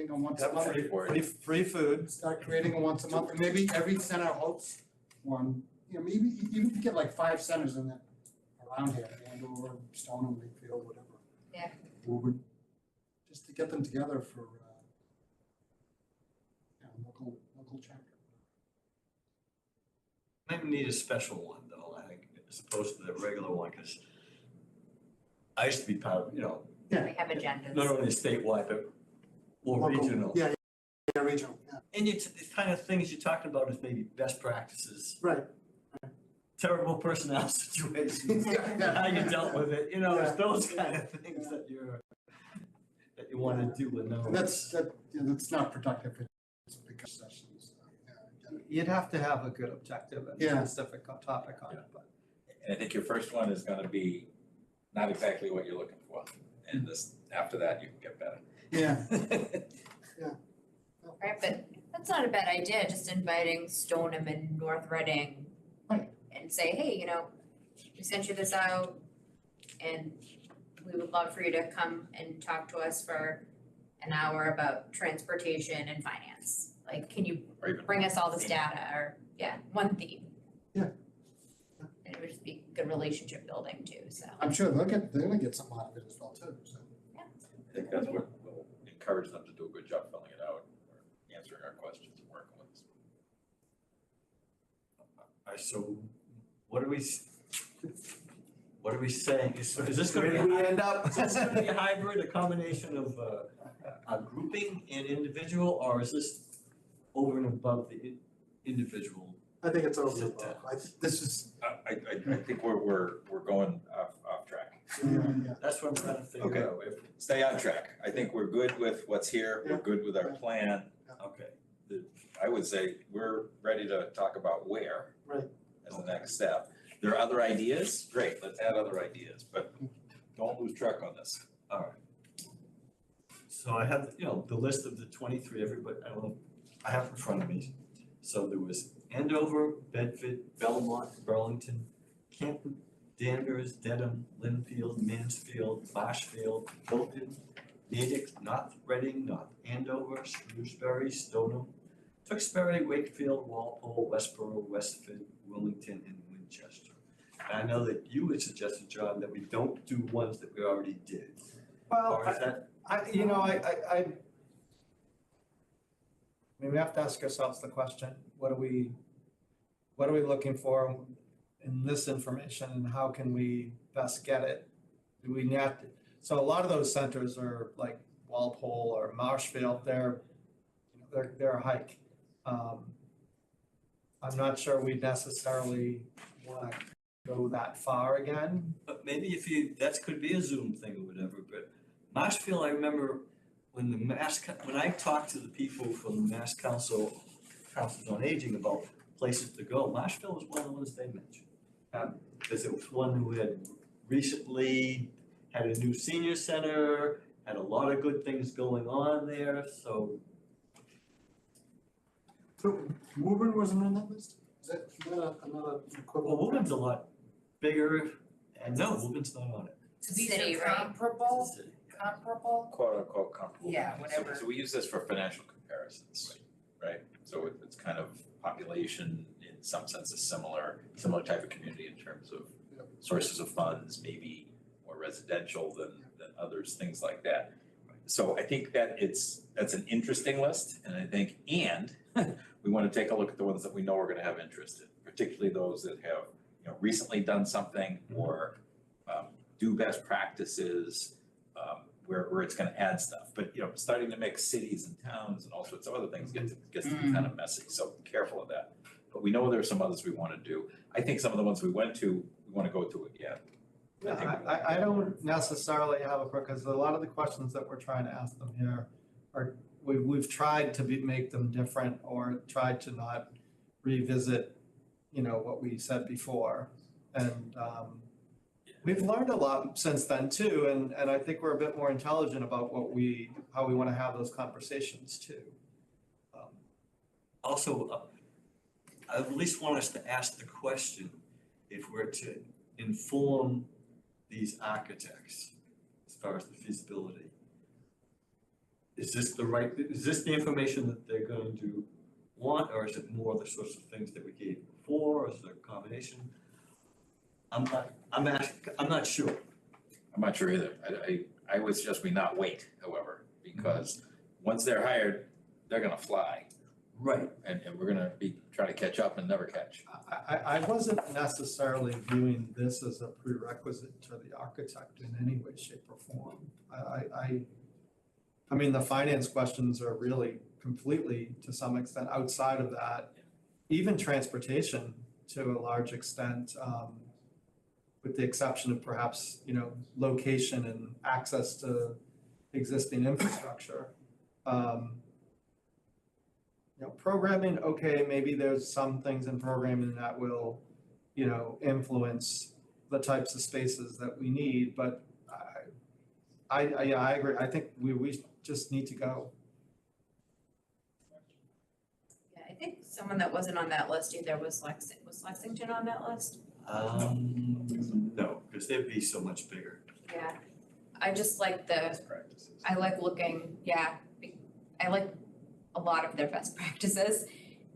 a once a Yep, month. free food. Start creating a once a month, and maybe every center hosts one, you know, maybe even if you get like 5 centers in that around here, Andover, Stoneham, Wakefield, whatever. Yeah. Woburn, just to get them together for, local chapter. Maybe need a special one though, I think, as opposed to the regular one, because I used to be part of, Yeah. We have agendas. not only statewide, but more Local. regional. Yeah, yeah, regional, yeah. And the kind of things you're talking about is maybe best practices, Right. terrible personnel situations, Yeah, how you dealt with it, you know, it's Yeah. those kind of things that you wanna do and know. That's not productive, it's because sessions. Yeah. You'd have to have a good objective and Yeah. specific topic on it, but. And I think your first one is gonna be not exactly what you're looking for. And this, after that, you can get better. Yeah, Right, but that's not a bad idea, just inviting Stoneham and North Reading. Right. And say, hey, you know, we sent you this out and we would love for you to come and talk to us for an hour about transportation and finance. Like, can you Or even bring us all this data or, yeah, one theme? Yeah. And it would just be good relationship building too, so. I'm sure they're gonna get some out of it as well too, so. I think that's what will encourage them to do a good job filling it out, or answering our questions and working with us. So what are we saying? Is this gonna be, Where do we end up? is this gonna be a hybrid, a combination of a grouping and individual, or is this over and above the individual? I think it's over and above. This is, I think we're going off track. yeah, That's what I'm trying to figure Okay. out. Stay on track. I think we're good with what's here, we're good with our plan. Okay. I would say we're ready to talk about where. Right. As the next step. There are other ideas, great, let's add other ideas, but don't lose track on this. All right. So I have, you know, the list of the 23, everybody, I have it in front of me. So there was Andover, Bedford, Belmont, Burlington, Canton, Danvers, Dedham, Linfield, Mansfield, Marshfield, Hilton, Natick, North Reading, North Andover, Shrewsbury, Stoneham, Tewksbury, Wakefield, Walpole, Westboro, Westford, Wilmington, and Winchester. And I know that you had suggested, John, that we don't do ones that we already did. Well, Or is that, I mean, we have to ask ourselves the question, what are we looking for in this information and how can we best get it? Do we have to, so a lot of those centers are like Walpole or Marshfield, they're a hike. I'm not sure we necessarily wanna go that far again. but maybe if that could be a Zoom thing or whatever, but Marshfield, I remember when when I talked to the people from the Mass Councils on Aging about places to go, Marshfield was one of the ones they mentioned. Because it was one who had recently had a new senior center, had a lot of good things going on there, so. so Woburn wasn't on that list? Is that another Well, equivalent? Woburn's a lot bigger, and no, Woburn's not on it. So these City, are right? comparable, It's a city. comparable? Quote unquote comparable. Yeah, So- whatever. So we use this for financial comparisons, right? So it's kind of population in some senses similar type of community in terms of sources of funds, maybe more residential than others, things like that. So I think that that's an interesting list, and I think, we wanna take a look at the ones that we know are gonna have interest in, particularly those that have, you know, recently done something or do best practices, where it's gonna add stuff. But, you know, starting to mix cities and towns and all sorts of other things gets to be kind of messy, so be careful of that. But we know there are some others we wanna do. I think some of the ones we went to, we wanna go to again. I don't necessarily have because a lot of the questions that we're trying to ask them here are, we've tried to make them different or tried to not revisit, you know, what we said before. And we've learned a lot since then too, and I think we're a bit more intelligent about how we want to have those conversations too. Also, I at least want us to ask the question, if we're to inform these architects as far as the feasibility. Is this the information that they're going to want, or is it more the sorts of things that we gave before, or is it a combination? I'm not sure. I'm not sure either. I would suggest we not wait, however, because once they're hired, they're gonna fly. Right. and we're gonna be trying to catch up and never catch. I wasn't necessarily viewing this as a prerequisite to the architect in any way, shape, or form. I mean, the finance questions are really completely, to some extent, outside of that. Even transportation, to a large extent, with the exception of perhaps, you know, location and access to existing infrastructure. You know, programming, okay, maybe there's some things in programming that will, you know, influence the types of spaces that we need, but yeah, I agree. I think we just need to go. Yeah, I think someone that wasn't on that list either was Lexington on that list? No, because they'd be so much bigger. Yeah, I just like Best practices. I like looking, I like a lot of their best practices.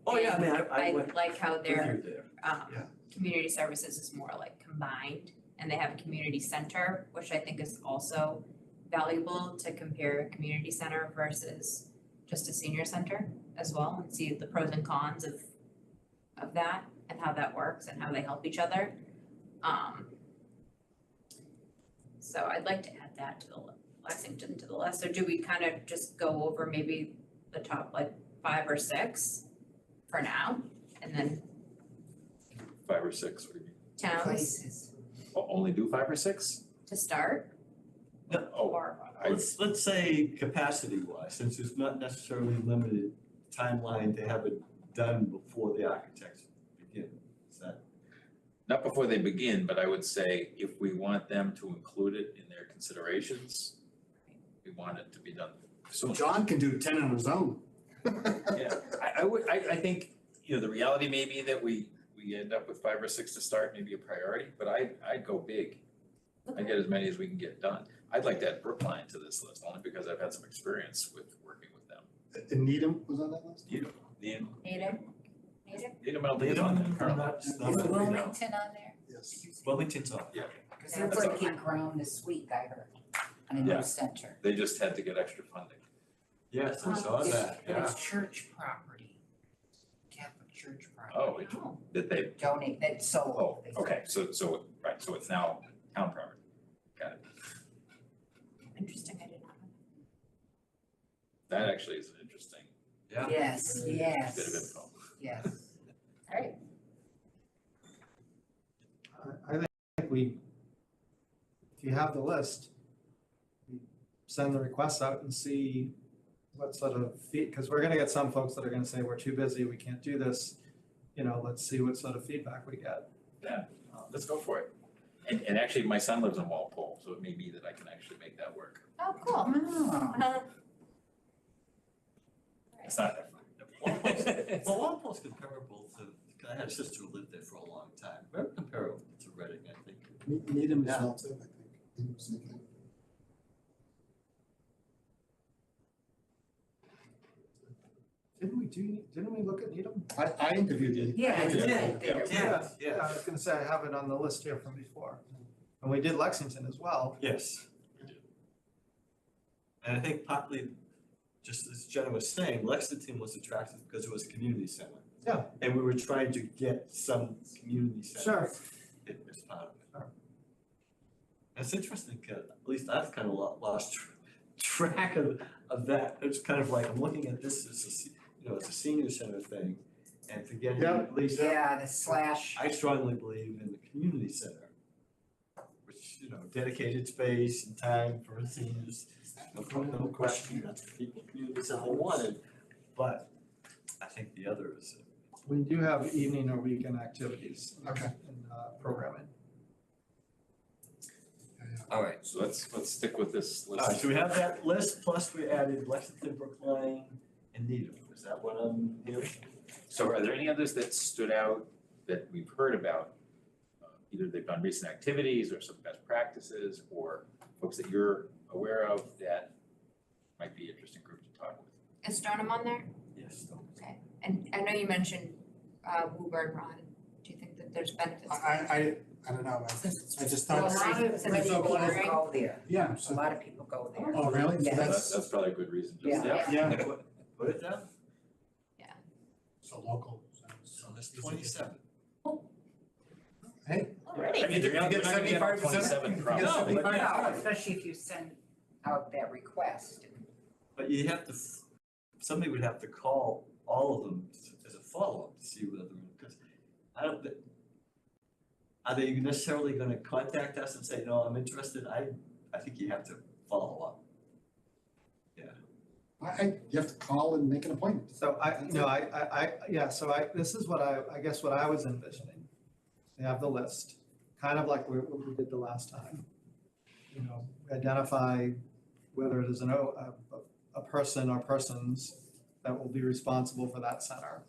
Oh, yeah, I mean, I I went like how with their you there. Yeah. community services is more like combined, and they have a community center, which I think is also valuable to compare a community center versus just a senior center as well, and see the pros and cons of that and how that works and how they help each other. So I'd like to add that to the Lexington to the list. So do we kind of just go over maybe the top like 5 or 6 for now, and then 5 or 6, what do you mean? towns Places. Only do 5 or 6? to start? Oh, Or, Let's say capacity wise, since it's not necessarily limited timeline to have it done before the architects begin. Is that? not before they begin, but I would say if we want them to include it in their considerations, we want it to be done soon. John can do 10 on his own. Yeah, I think, you know, the reality may be that we end up with 5 or 6 to start, maybe a priority, but I'd go big. I'd get as many as we can get done. I'd like to add Brookline to this list, only because I've had some experience with working with them. And Needham was on that list? Native? Needham, I don't think it's on there currently. Is Wilmington on there? Yes. Wilmington's on. Yeah. Because they're breaking ground this week, I heard, on a Yeah. new center. They just had to get extra funding. Yes, I saw that, But yeah. it's church property, Catholic church Oh, property. did they, Donate, that's sold. oh, they okay, so it's now town property. Got it. Interesting, I did not know. That actually is an interesting Yeah. Yes, yes. bit of info. Yes. Alright, I think if you have the list, we send the requests out and see what sort of because we're gonna get some folks that are gonna say, we're too busy, we can't do this. You know, let's see what sort of feedback we get. Yeah, let's go for it. And actually, my son lives in Walpole, so it may be that I can actually make that work. oh, cool. Oh, It's not that far. Well, Walpole's comparable to, I had a sister who lived there for a long time, very comparable to Reading, I think. Needham is Yeah. well too, I think. Needham's okay. Didn't we look at Needham? I interviewed you. yeah, it's Yeah. right there. Yeah. I was gonna say, I have it on the list here from before. And we did Lexington as well. Yes. And I think partly, just as Jenna was saying, Lexington was attractive because it was a community center. Yeah. And we were trying to get some community center. It was part of it. It's interesting, because at least I've kind of lost track of that. It's kind of like, I'm looking at this as it's a senior center thing, and forgetting Yeah. at least, Yeah, the slash. I strongly believe in the community center, which, dedicated space and time for seniors, no question, that's the people, community center wanted, but I think the other is. We do have evening or weekend activities Okay. in programming. All right. So let's stick with this All right, list. so we have that list, plus we added Lexington, Brookline, and Needham. Is that what I'm hearing? So are there any others that stood out that we've heard about? Either they've done recent activities or some best practices, or folks that you're aware of that might be interesting group to talk with? Is Stoneham on there? Yes. And I know you mentioned Woburn Ron. Do you think that there's benefits? I don't know, I just Well, a thought, lot of Somebody people wondering? go there. yeah, A so, lot of people go there. oh, really? So Yeah. That's probably a good reason to. Yeah. Yeah, Put it down? So local. So there's 27. Hey. Already. I mean, they're not gonna get all 27 from. No, but- No, especially if you send out that request. But you have to, somebody would have to call all of them as a follow-up to see whether, because I don't, are they necessarily gonna contact us and say, no, I'm interested? I think you have to follow up. You have to call and make an appointment. So this is what I guess what I was envisioning. We have the list, kind of like what we did the last time. You know, identify whether it is a person or persons that will be responsible for that center,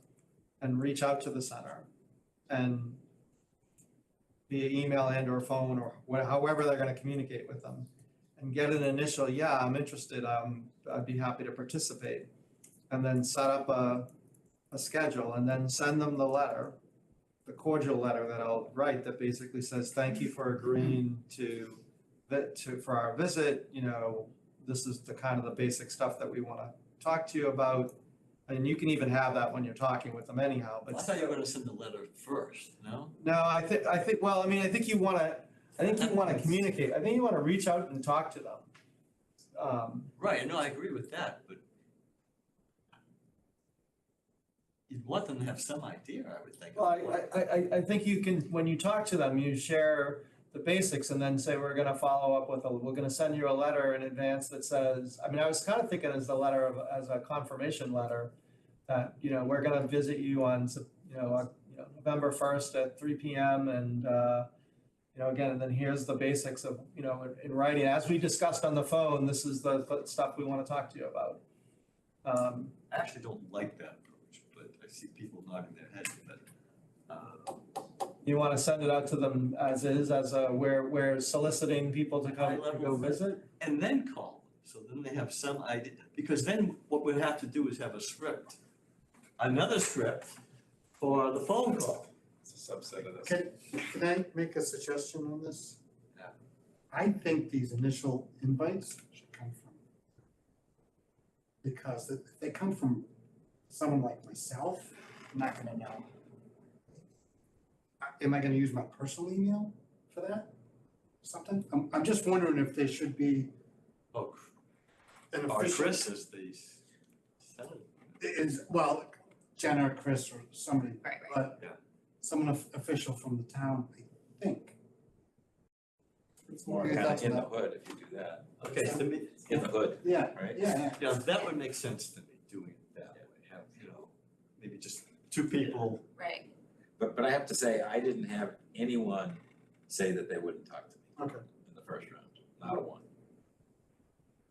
and reach out to the center, and via email and or phone or however they're gonna communicate with them, and get an initial, yeah, I'm interested, I'd be happy to participate. And then set up a schedule and then send them the letter, the cordial letter that I'll write that basically says, thank you for agreeing for our visit, you know, this is the kind of the basic stuff that we wanna talk to you about. And you can even have that when you're talking with them anyhow, I but. thought you were gonna send the letter first, no? No, I think, well, I mean, I think you wanna communicate, I think you wanna reach out and talk to them. Right, no, I agree with that, but you'd want them to have some idea, I would think. Well, I think you can, when you talk to them, you share the basics and then say, we're gonna follow up with we're gonna send you a letter in advance that says, I mean, I was kind of thinking as as a confirmation letter that, you know, we're gonna visit you on, November 1st at 3 p.m. and, you know, again, and then here's the basics of, you know, in writing, as we discussed on the phone, this is the stuff we wanna talk to you about. I actually don't like that approach, but I see people nodding their heads, but, You want to send it out to them as is, we're soliciting people to come to go visit? and then call them, so then they have some idea, because then what we'd have to do is have a script, another script for the phone call. It's a subset of this. Can I make a suggestion on this? Yeah. I think these initial invites should come from, because if they come from someone like myself, I'm not gonna know. Am I gonna use my personal email for that? Something? I'm just wondering if they should be Oh, an or official. Chris is the senator. Well, Jenna or Chris or somebody, Right, right. but Yeah. someone official from the town, I think. It's more Maybe kind of that's in the what- hood if you do that. Okay, to me, In the hood, Yeah, right? yeah. yeah, that would make sense to me, doing it that way, have, you know, maybe just two people. Right. But I have to say, I didn't have anyone say that they wouldn't talk to me Okay. in the first round, not a one.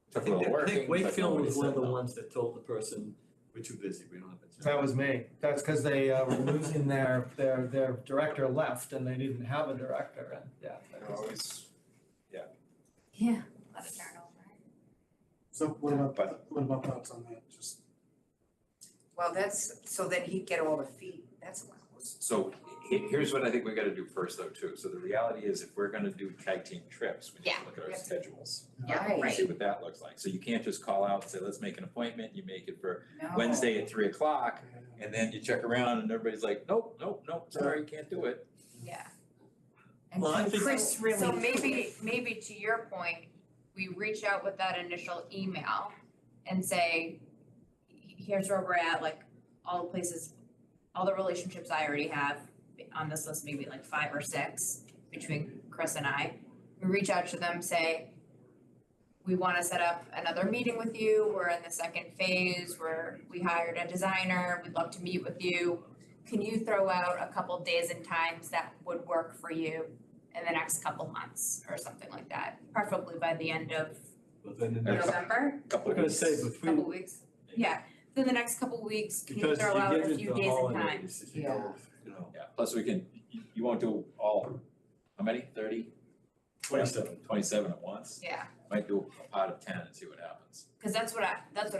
I Took a think little I think working, but Wakefield nobody was one of said the no. ones that told the person, we're too busy, we don't have it. That was me. That's because they were losing their director left and they didn't have a director and, yeah. that They're was- always, Yeah. A lot of turnover. So what about thoughts on that? Just, Well, so then he'd get all the feed, that's what was. so here's what I think we gotta do first though too. So the reality is if we're gonna do tag team trips, we need Yeah. to look at our Yeah. schedules. Yeah, Right. right. See what that looks like. So you can't just call out and say, let's make an appointment, you make it for No. Wednesday at 3 o'clock, and then you check around and everybody's like, nope, sorry, can't do it. Yeah. And Well, I think- Chris really. So maybe to your point, we reach out with that initial email and say, here's where we're at, like all the places, all the relationships I already have on this list, maybe like 5 or 6 between Chris and I. We reach out to them, say, we wanna set up another meeting with you, we're in the second phase, we hired a designer, we'd love to meet with you. Can you throw out a couple days and times that would work for you in the next couple months or something like that? Preferably by the end of But then the Okay. next, November, Couple I'm of gonna weeks. say couple between, weeks. Yeah, then the next couple weeks, can you because throw you out get a few into days and times? holidays, if you go, you know, Yeah, plus we can, you won't do all, how many, 30? 27 at once? Yeah, Might do a pot of 10 and see what happens. cause that's what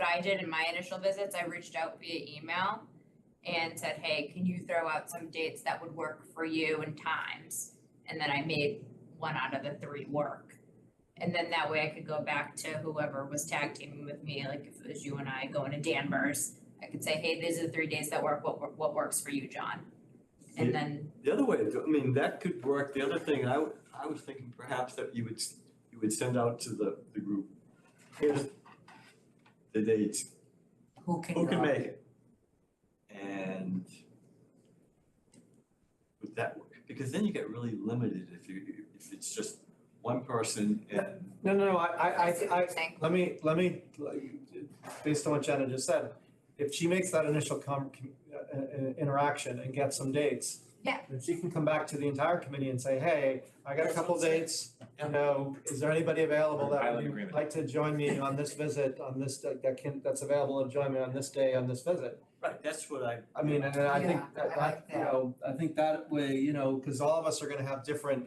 I did in my initial visits, I reached out via email and said, hey, can you throw out some dates that would work for you and times? And then I made 1 out of the 3 work. And then that way I could go back to whoever was tag teaming with me, like if it was you and I going to Danvers, I could say, hey, these are the 3 days that work, what works for you, John? And then, The other way, I mean, that could work. The other thing, I was thinking perhaps that you would send out to the group, here's the dates, Who can who can go? make it? And would that work? Because then you get really limited if it's just one person and. No, I think, let me, based on what Jenna just said, if she makes that initial interaction and gets some dates. Yeah. Then she can come back to the entire committee and say, hey, I got a That's couple what I'm saying. dates, you know, is there anybody available that Pilot would agreement. like to join me on this visit, on this, that's available to join me on this day, on this visit? Right, that's what I mean, and I think Yeah, I like you know, I think that way, you know, because all of us are gonna have different,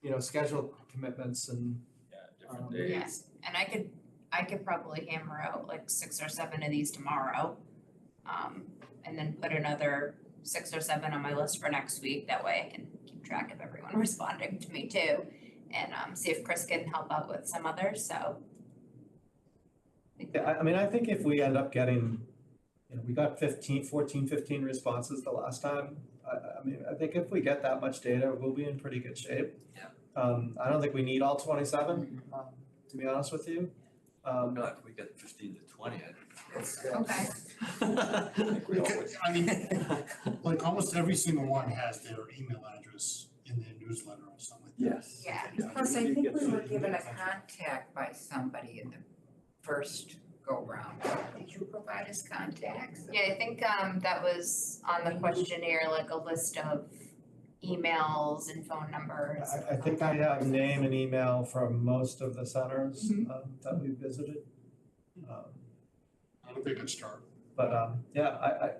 you know, schedule commitments and, Yeah, different days. yes, and I could probably hammer out like 6 or 7 of these tomorrow. And then put another 6 or 7 on my list for next week, that way I can keep track of everyone responding to me too. And see if Chris can help out with some others, so. yeah, I mean, I think if we end up getting, you know, we got 15 responses the last time. I mean, I think if we get that much data, we'll be in pretty good shape. Yeah. I don't think we need all 27, to be honest with you. No, if we get 15 to 20, Okay. I think we Because, I mean, like almost every single one has their email address in their newsletter or something like that. Yes. Yeah. Plus, I You think get we were the- given a contact by somebody in the first go-round. Did you provide us contacts? Yeah, I think that was on the questionnaire, like a list of emails and phone numbers. I think I have name and email from most of the centers Mhm. that we visited. I don't think it's start. But yeah,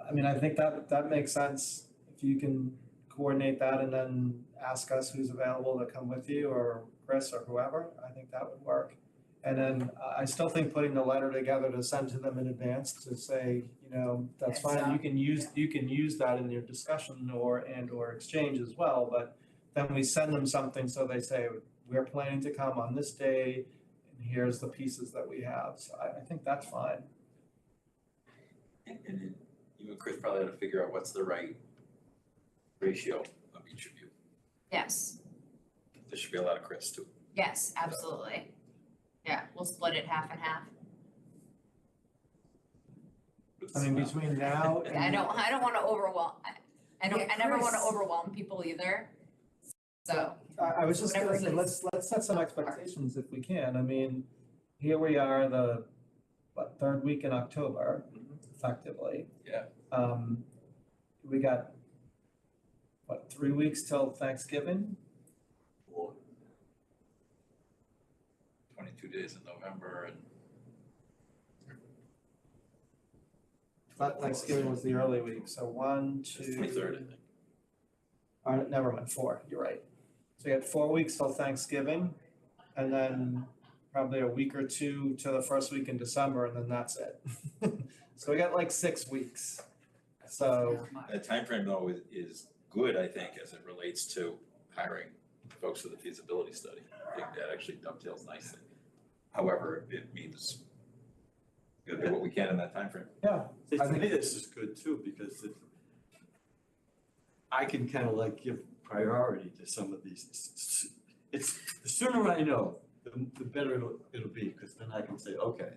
I mean, I think that makes sense. If you can coordinate that and then ask us who's available to come with you, or Chris or whoever, I think that would work. And then I still think putting the letter together to send to them in advance to say, you know, that's Heads fine, you up. can use that in your discussion or exchange as well, but then we send them something so they say, we're planning to come on this day, and here's the pieces that we have. So I think that's fine. And then you and Chris probably had to figure out what's the right ratio of each of you. Yes, There should be a lot of Chris too. yes, absolutely. Yeah, we'll split it half and half. I mean, between now and. I don't wanna overwhelm, I Yeah, never wanna Chris. overwhelm people either. So, I was just gonna Whatever say, he's- let's set some expectations if we can. I mean, here we are, the, third week in October, effectively. Yeah. We got, 3 weeks till Thanksgiving? 22 days in November and Thought Thanksgiving was the early week, so 1, 2. it's 23rd, I think. Never mind, 4, you're right. So you had 4 weeks till Thanksgiving, and then probably a week or 2 to the first week in December, and then that's it. So we got like 6 weeks. So, The timeframe though is good, I think, as it relates to hiring folks for the feasibility study. I think that actually dovetails nicely. However, it means we gotta do what we can in that timeframe. yeah, See, I to think- me, this is good too, because I can kind of like give priority to some of these. It's, the sooner I know, the better it'll be, because then I can say, okay,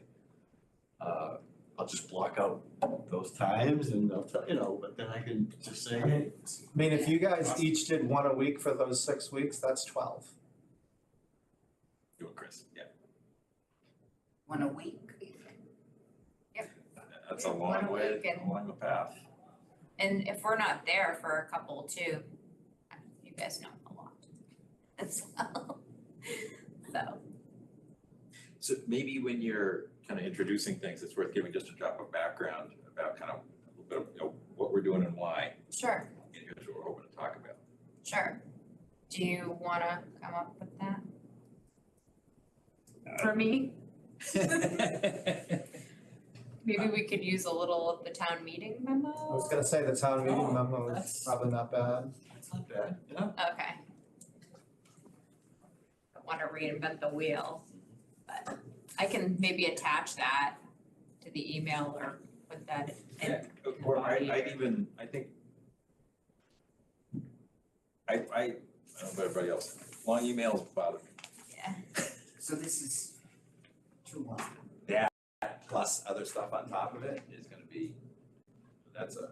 I'll just block out those times and I'll tell, you know, but then I can just say, hey, I mean, if you guys each did 1 a week for those 6 weeks, that's 12. You and Chris, yeah. One a week. That's a One long a way, week and- along the path. and if we're not there for a couple too, you guys know a lot as well. So, So maybe when you're kind of introducing things, it's worth giving just a drop of background about kind of a little bit of, you know, what we're doing and why. sure, And here's what we're hoping to talk about. sure. Do you wanna come up with that? For me? Maybe we could use a little of the town meeting memo? I was gonna say the town meeting Oh, memo is that's- probably not bad. it's not bad, you know? Okay. Don't wanna reinvent the wheel, but I can maybe attach that to the email or put that in. Yeah, or I think. I don't know about everybody else, long emails bother me. Yeah. So this is too long. Plus other stuff on top of it is gonna be, that's a,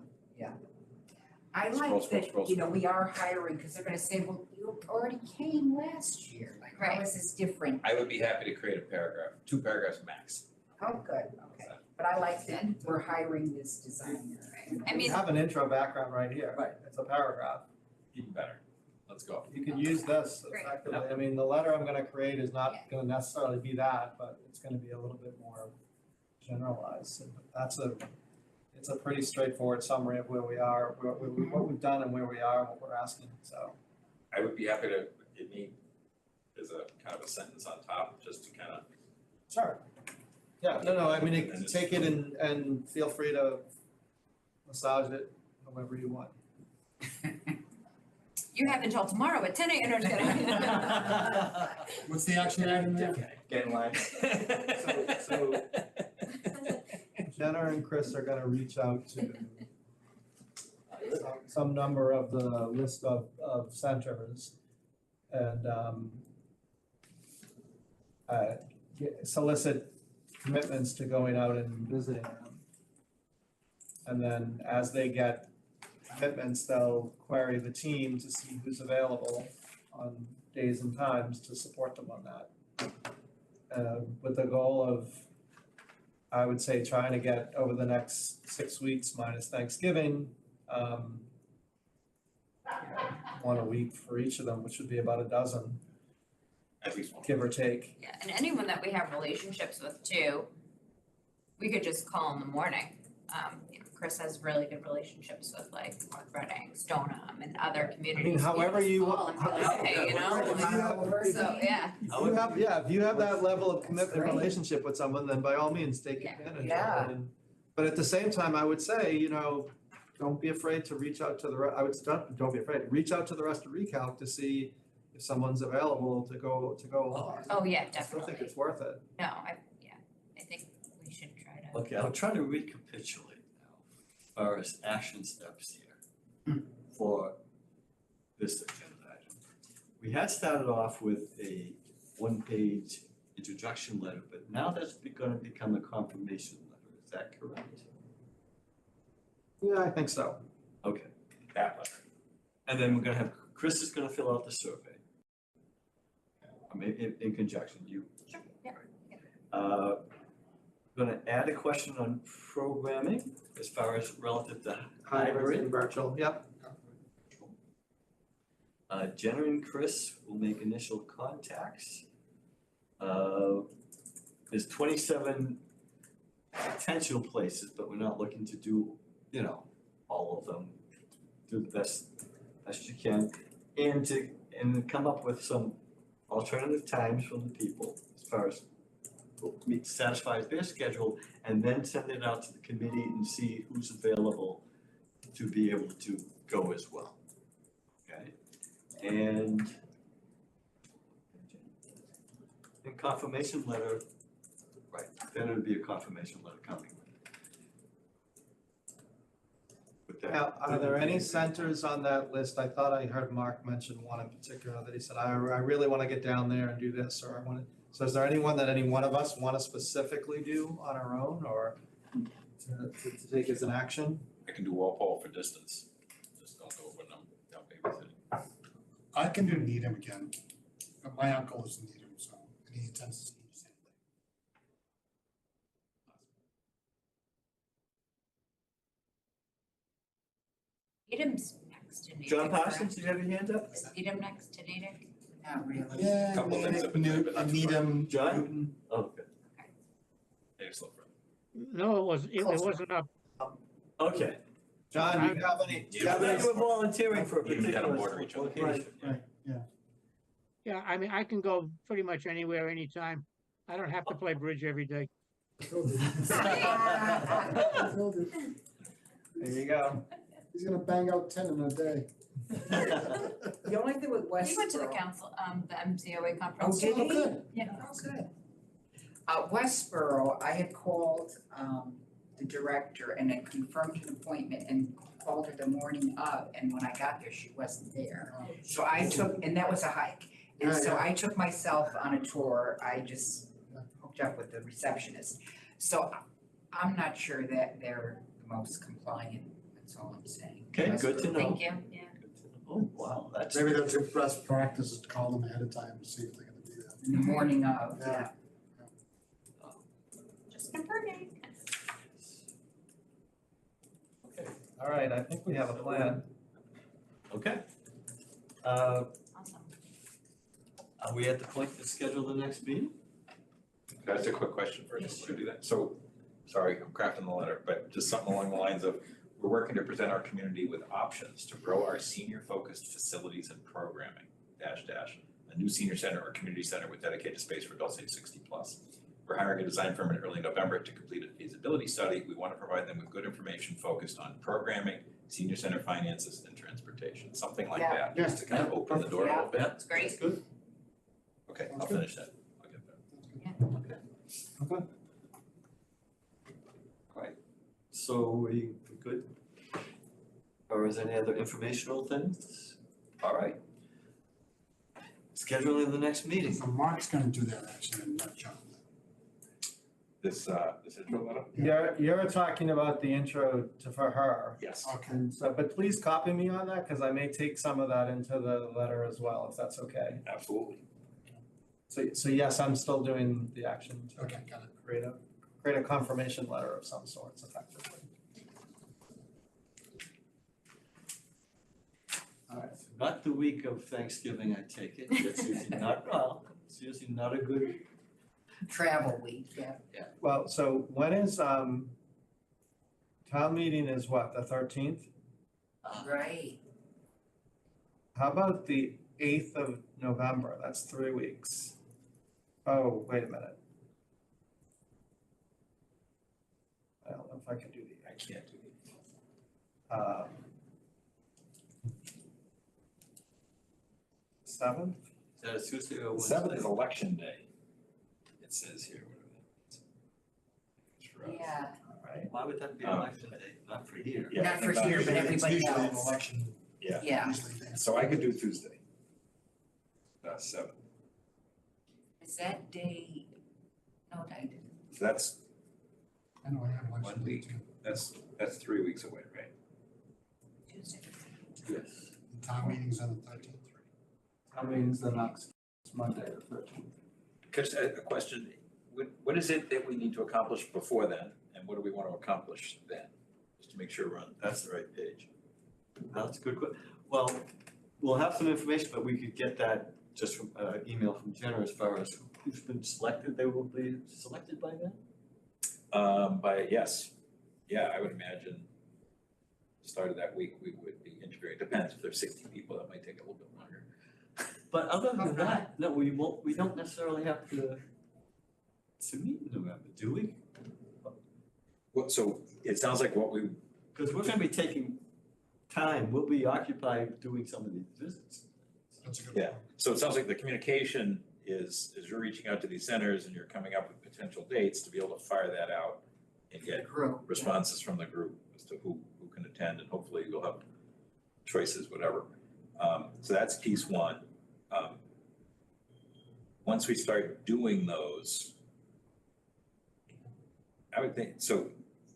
I Scroll, like scroll, that, scroll, you know, we are hiring, because they're gonna say, well, you already came last year, like, how Right. is this different? I would be happy to create a paragraph, 2 paragraphs max. Oh, good, okay, but I like that we're hiring this designer. I We mean, have an intro background right here. Right. It's a paragraph. Even better, let's go. You can use this Great. effectively. I mean, the letter I'm gonna create is not gonna necessarily be that, but it's gonna be a little bit more generalized. And it's a pretty straightforward summary of where we are, what we've done and where we are, and what we're asking, so. I would be happy to, it need, as a kind of a sentence on top, just to kind of, Sure. Yeah, no, I mean, take it and feel free to massage it however you want. you have until tomorrow at 10 a.m. No, just kidding. What's the action item there? get in line. So Jenna and Chris are gonna reach out to some number of the list of centers and solicit commitments to going out and visiting them. And then as they get commitments, they'll query the team to see who's available on days and times to support them on that. With the goal of, I would say, trying to get over the next 6 weeks minus Thanksgiving, one a week for each of them, which would be about a dozen, At least one. give or take. Yeah, and anyone that we have relationships with too, we could just call in the morning. You know, Chris has really good relationships with like North Reading, Stoneham and other communities. however you Call and be like, hey, you know, so, yeah. If you have that level of commitment relationship with someone, then by all means, take Yeah. advantage of Yeah. it. But at the same time, I would say, you know, don't be afraid to reach out to don't be afraid, reach out to the rest of Recalc to see if someone's available to go along. Oh, yeah, I still think definitely. it's worth it. No, I think we should try to. Okay, I'll try to recapitulate now, as far as action steps here for this agenda item. We had started off with a one-page introduction letter, but now that's gonna become a confirmation letter, is that correct? Yeah, I think so. Okay, That letter. and then we're gonna have, Chris is gonna fill out the survey. I mean, in conjunction, you. Sure, yeah. Gonna add a question on programming as far as relative to Hybrid hybrid. and virtual, yep. Jenna and Chris will make initial contacts. There's 27 potential places, but we're not looking to do, you know, all of them. Do the best you can, and come up with some alternative times from the people as far as satisfies their schedule, and then send it out to the committee and see who's available to be able to go as well. Okay? And confirmation letter, right, then it would be a confirmation letter coming. With that. Now, are there any centers on that list? I thought I heard Mark mention one in particular that he said, I really want to get down there and do this, or I want to. So is there anyone that any one of us want to specifically do on our own or to take as an action? I can do Walpole for distance, just don't go when I'm babysitting. I can do Needham again, but my uncle is in Needham, so and he attends the same thing. Needham's next to Natick. John correct? Parsons, did you have your hand up? Is Needham next to Natick? Not really. Yeah, Couple of things have been done, but not too Needham, John? Newton. Oh, good. Maybe slow for No, it wasn't up. Okay. John, do you have any? Do you have any? We're volunteering for a Even particular got a board reach on the location. Right, yeah. Yeah, I mean, I can go pretty much anywhere, anytime. I don't have to play bridge every day. There you go. He's gonna bang out 10 in a day. The only thing with Westboro. He went to the council, the MCOA Oh, conference. did he? Okay. Yeah. Oh, good. Westboro, I had called, the director and had confirmed an appointment and called her the morning of, and when I got there, she wasn't there. So I took, and that was a hike, and so I took myself on a tour, I just hooked up with the receptionist. So I'm not sure that they're the most compliant, that's all I'm saying. Okay, good to know. Thank you, yeah. Good to know. Oh, wow, that's. Maybe that's your best practice is to call them ahead of time to see if they're gonna do that. In the morning of, Yeah. Just confirming. Okay, All right, I think we have a plan. okay. Awesome. Are we at the point to schedule the next meeting? Can I ask a quick question first before we do that? So, sorry, I'm crafting the letter, but just something along the lines of, we're working to present our community with options to grow our senior-focused facilities and programming, a new senior center or community center with dedicated space for adults age 60+. We're hiring a design firm in early November to complete a feasibility study. We want to provide them with good information focused on programming, senior center finances, and transportation, something like Yeah. that, just to kind of open the door a little bit. That's great. That's good. Okay, I'll Sounds good. finish that. I'll get that. Okay. Right, so we good? Or is there any other informational things? All right. Scheduling the next meeting. So Mark's gonna do that actually, and not John. This intro letter? You're talking about the intro for her. Yes. Okay. And so, but please copy me on that, because I may take some of that into the letter as well, if that's okay. Absolutely. So yes, I'm still doing the action to Okay, got it. create a confirmation letter of some sorts effectively. All right, not the week of Thanksgiving, I take it. It's usually not, well, it's usually not a good. travel week, yeah. Well, so when is, town meeting is what, the 13th? Right. How about the 8th of November? That's 3 weeks. Oh, wait a minute. I don't know if I can do I can't do the, 7th? Is that a Tuesday or Wednesday? Seventh is election day. It says here, whatever that is. It's for us. Yeah, Right. Why would that be Oh. election day? Not for here. Yeah, not for not here, but here. everybody It's usually an else. election. Yeah, Yeah. Usually they- so I could do Tuesday. Seventh. Is that day, no, I didn't. So that's I know I have election. One week. too. that's 3 weeks away, right? Tuesday. Yes. The town meeting's on the 13th. Town meeting's the next Monday, the 13th. Just a question, what is it that we need to accomplish before then, and what do we want to accomplish then? Just to make sure we're on, that's the right page. That's a good question. Well, we'll have some information, but we could get that just from, email from Jenna as far as who's been selected. They will be selected by then? Yes, yeah, I would imagine start of that week, we would be interviewing, depends, if there's 60 people, that might take a little bit longer. But other than that, no, we don't necessarily have to meet in November, do we? Well, so it sounds like what we, Because we're gonna be taking time, we'll be occupied doing some of these visits. That's a good Yeah. point. so it sounds like the communication is you're reaching out to these centers and you're coming up with potential dates to be able to fire that out and get Group. responses from the group as to who can attend, and hopefully you'll have choices, whatever. So that's piece one. Once we start doing those, I would think, so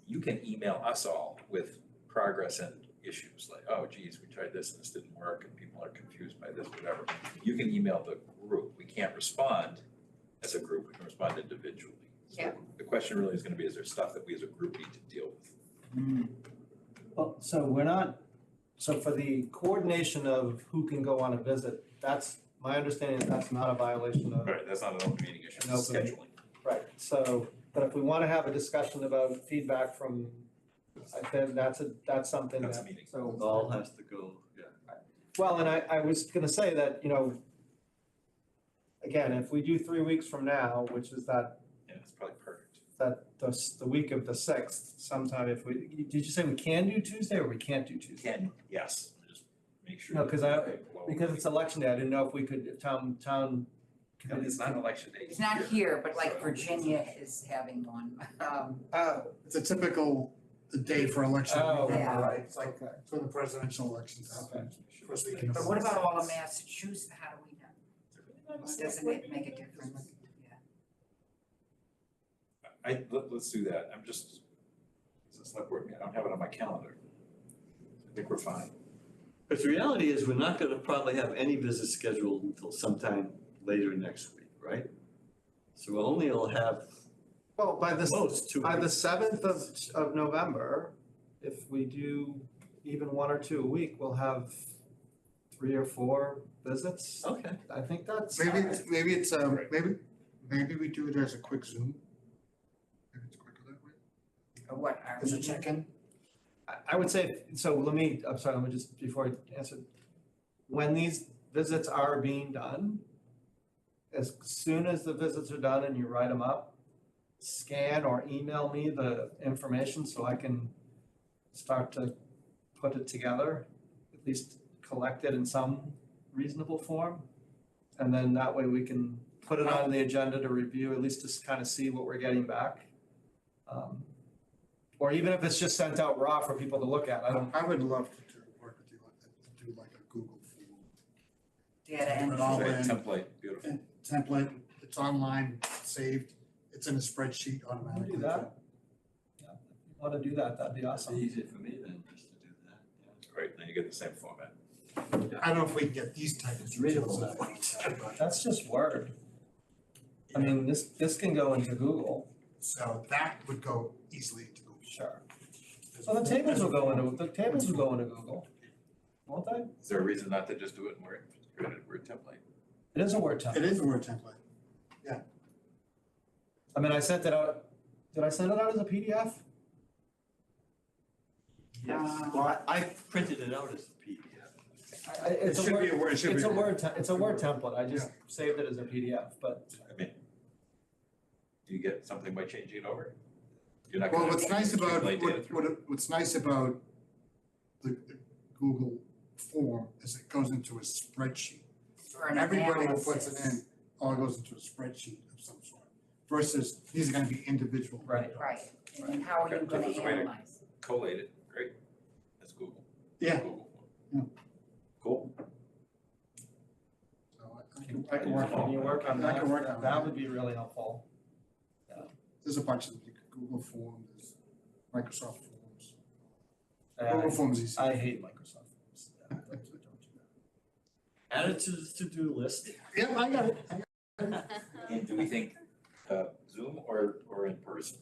you can email us all with progress and issues, like, oh geez, we tried this and this didn't work, and people are confused by this, whatever. You can email the group, we can't respond as a group, we can respond individually. So Yeah. the question really is gonna be, is there stuff that we as a group need to deal with? Well, so we're not, so for the coordination of who can go on a visit, that's, my understanding is that's not a violation of. Right, that's not an open meeting issue, An it's open scheduling. Right, so, but if we want to have a discussion about feedback from, I think that's something that. That's a meeting. So. All has to go, yeah. Well, and I was gonna say that, again, if we do 3 weeks from now, which is that Yeah, it's probably perfect. the week of the 6th, sometime if we, did you say we can do Tuesday or we can't do Tuesday? Can, yes, just make sure. No, 'cause because it's election day, I didn't know if we could, if town It's not an election day. It's not here, but like Virginia is having one. It's a typical day for election. Oh, Yeah. right, It's like okay. for the presidential elections happen. First week in But what about all of Massachusetts? How do we know? Doesn't it make a difference? Let's do that. I'm just, it's a select board meeting. I don't have it on my calendar. I think we're fine. But the reality is, we're not gonna probably have any visits scheduled until sometime later next week, right? So we'll only will have Well, by most 2 by the weeks. 7th of November, if we do even 1 or 2 a week, we'll have 3 or 4 visits. Okay, I think that's. Maybe we do it as a quick Zoom. Maybe it's quicker that way. Or what are As a we? check-in. I would say, so let me just, before I answer, when these visits are being done, as soon as the visits are done and you write them up, scan or email me the information so I can start to put it together, at least collect it in some reasonable form. And then that way we can put it on the agenda to review, at least to kind of see what we're getting back. Or even if it's just sent out raw for people to look at, I would love to work with you on that, to do like a Google form. Data Put it all entry. in. Template, beautiful. Template, it's online, saved, it's in a spreadsheet automatically. Do that. Yeah, if you want to do that, that'd be it's awesome. easy for me then, just to do that, yeah. Great, then you get the same format. I don't know if we can get these type of It's readable details that out, way. but- That's just Word. I mean, this can go into Google, So that would go easily to Google. sure. So the tables will go into Google, won't they? Is there a reason not to just do it in Word, create a Word template? It is a Word template. It is a Word template. I mean, I sent it out, did I send it out as a PDF? Yes, well, I printed it out as a PDF. It It's a should be Word, a Word, it should be. it's a Word, it's a Word template, I just saved it as a PDF, but I mean, do you get something by changing it over? You're not Well, gonna what's nice about, accumulate data through- what's nice about the Google form is it goes into a spreadsheet. For an Everybody who puts it analysis. in, all goes into a spreadsheet of some sort. Versus these are gonna be individual. Right. Right, and then how are you Okay, so gonna there's a way to- analyze? Collate it, great. That's Google. Yeah. Google Yeah. form. Cool. So I can work can on you work on I that? can work on That would be really helpful. There's a bunch of them, Google Form, there's Microsoft Forms. I- Google Forms is easy. I hate Microsoft Forms. Yeah, don't do that. Add it to the to-do list. Yep, I got it. And do we think Zoom or in person?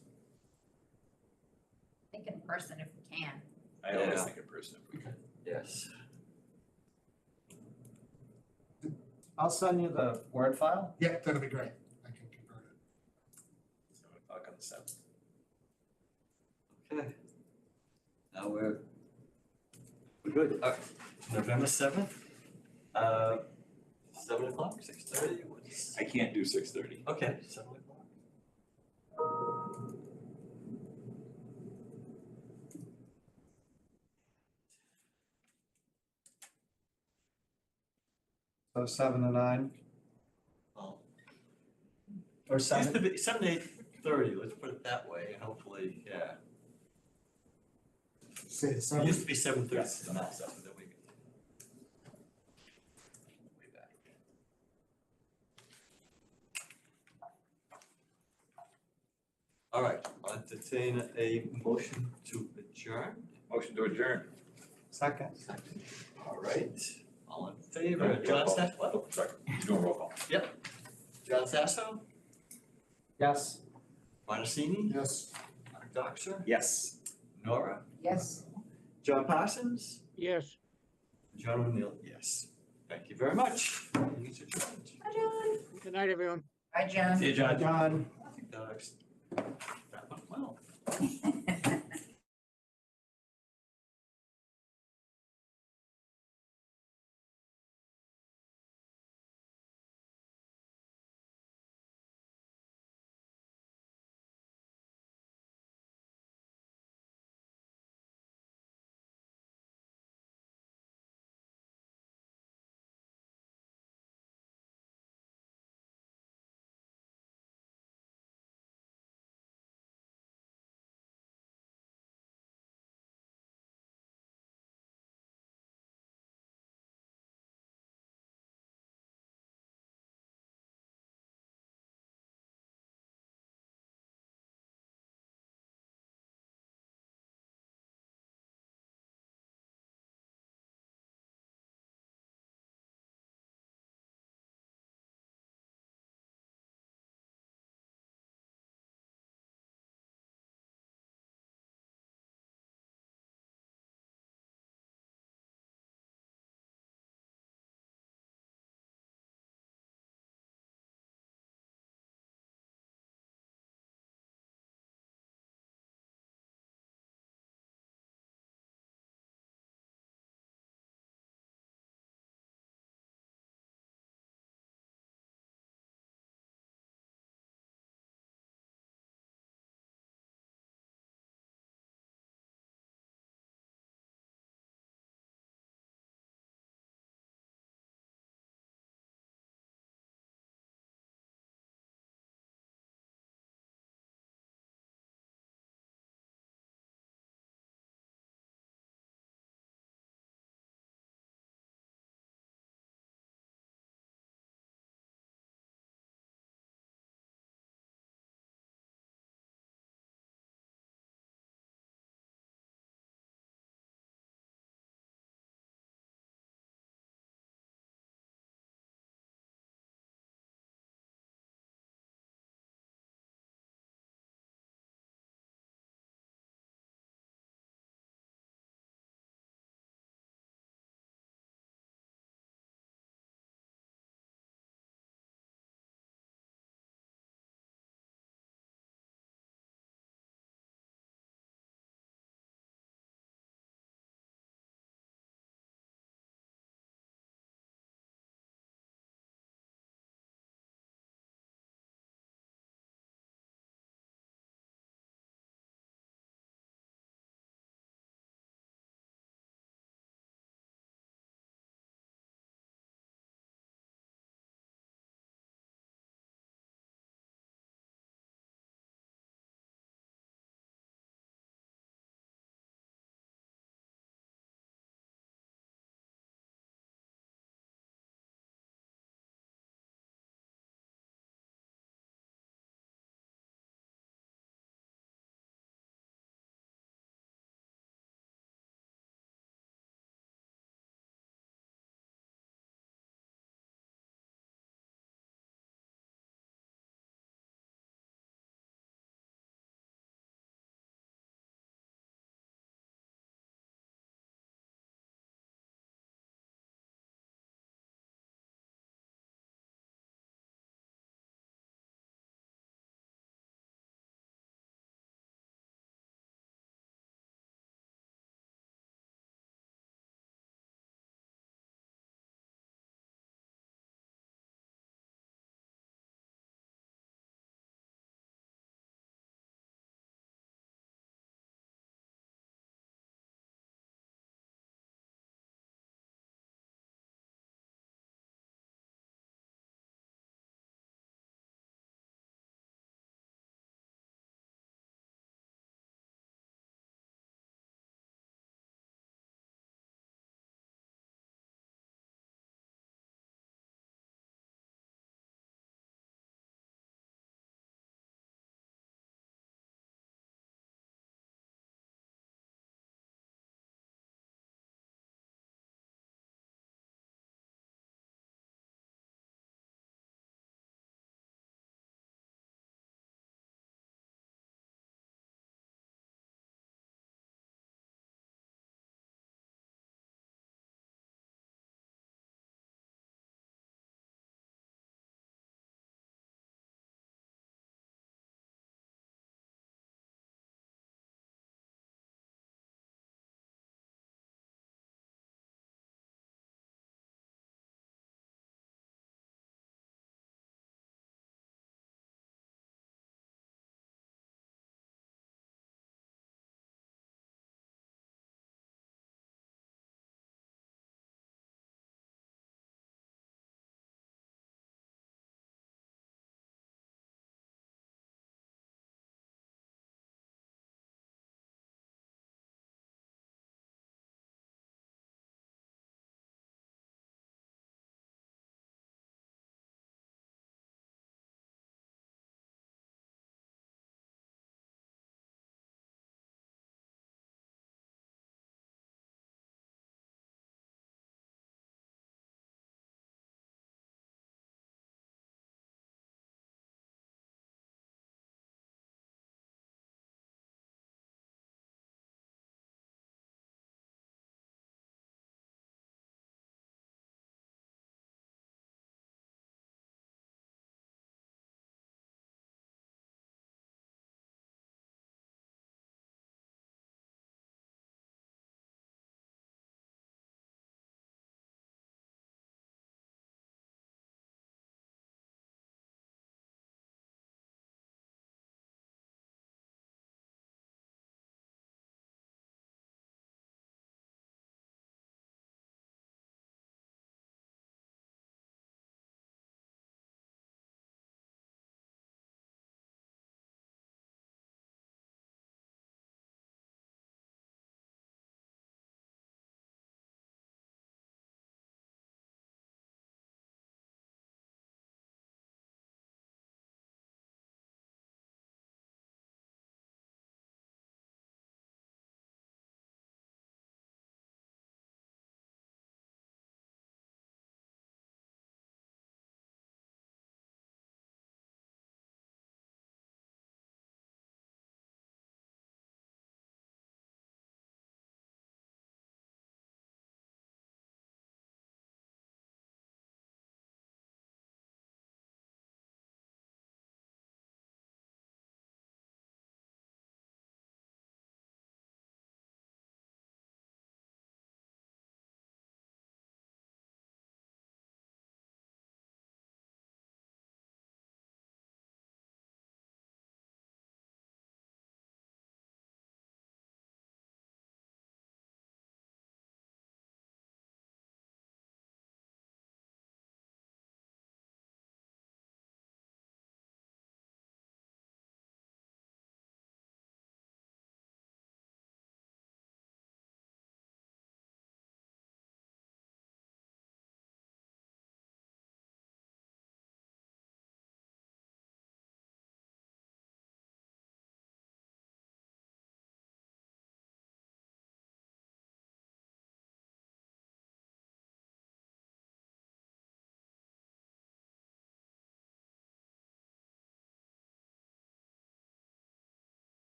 I think in person if we can. I always Yeah. think in person if we can. Yes. I'll send you the Word file. Yeah, that'd be great. I can convert it. 7:00 on the 7th. Okay. Now we're good. November 7th, 7 o'clock, 6:30, what's? I can't do 6:30. Okay, 7 o'clock. So 7 to 9 Well, or it used to 7. be 7 to 8:30, let's put it that way, and hopefully, yeah. Say it, It seven. used to be 7:30. Yes, I'm all set. Then we- Way back. All right, I'll entertain a motion to adjourn. Motion to adjourn. Second. All right, all in favor, John Sasso, what? Oh, sorry, you're doing roll call. John Sasso, Yes. Montesini, Yes. Mark Doxer, Yes. Nora, Yes. John Parsons, Yes. John O'Neill, yes. Thank you very much. Meeting is adjourned. Hi, John. Good night, everyone. Bye, John. See you, John. John. I think that went well.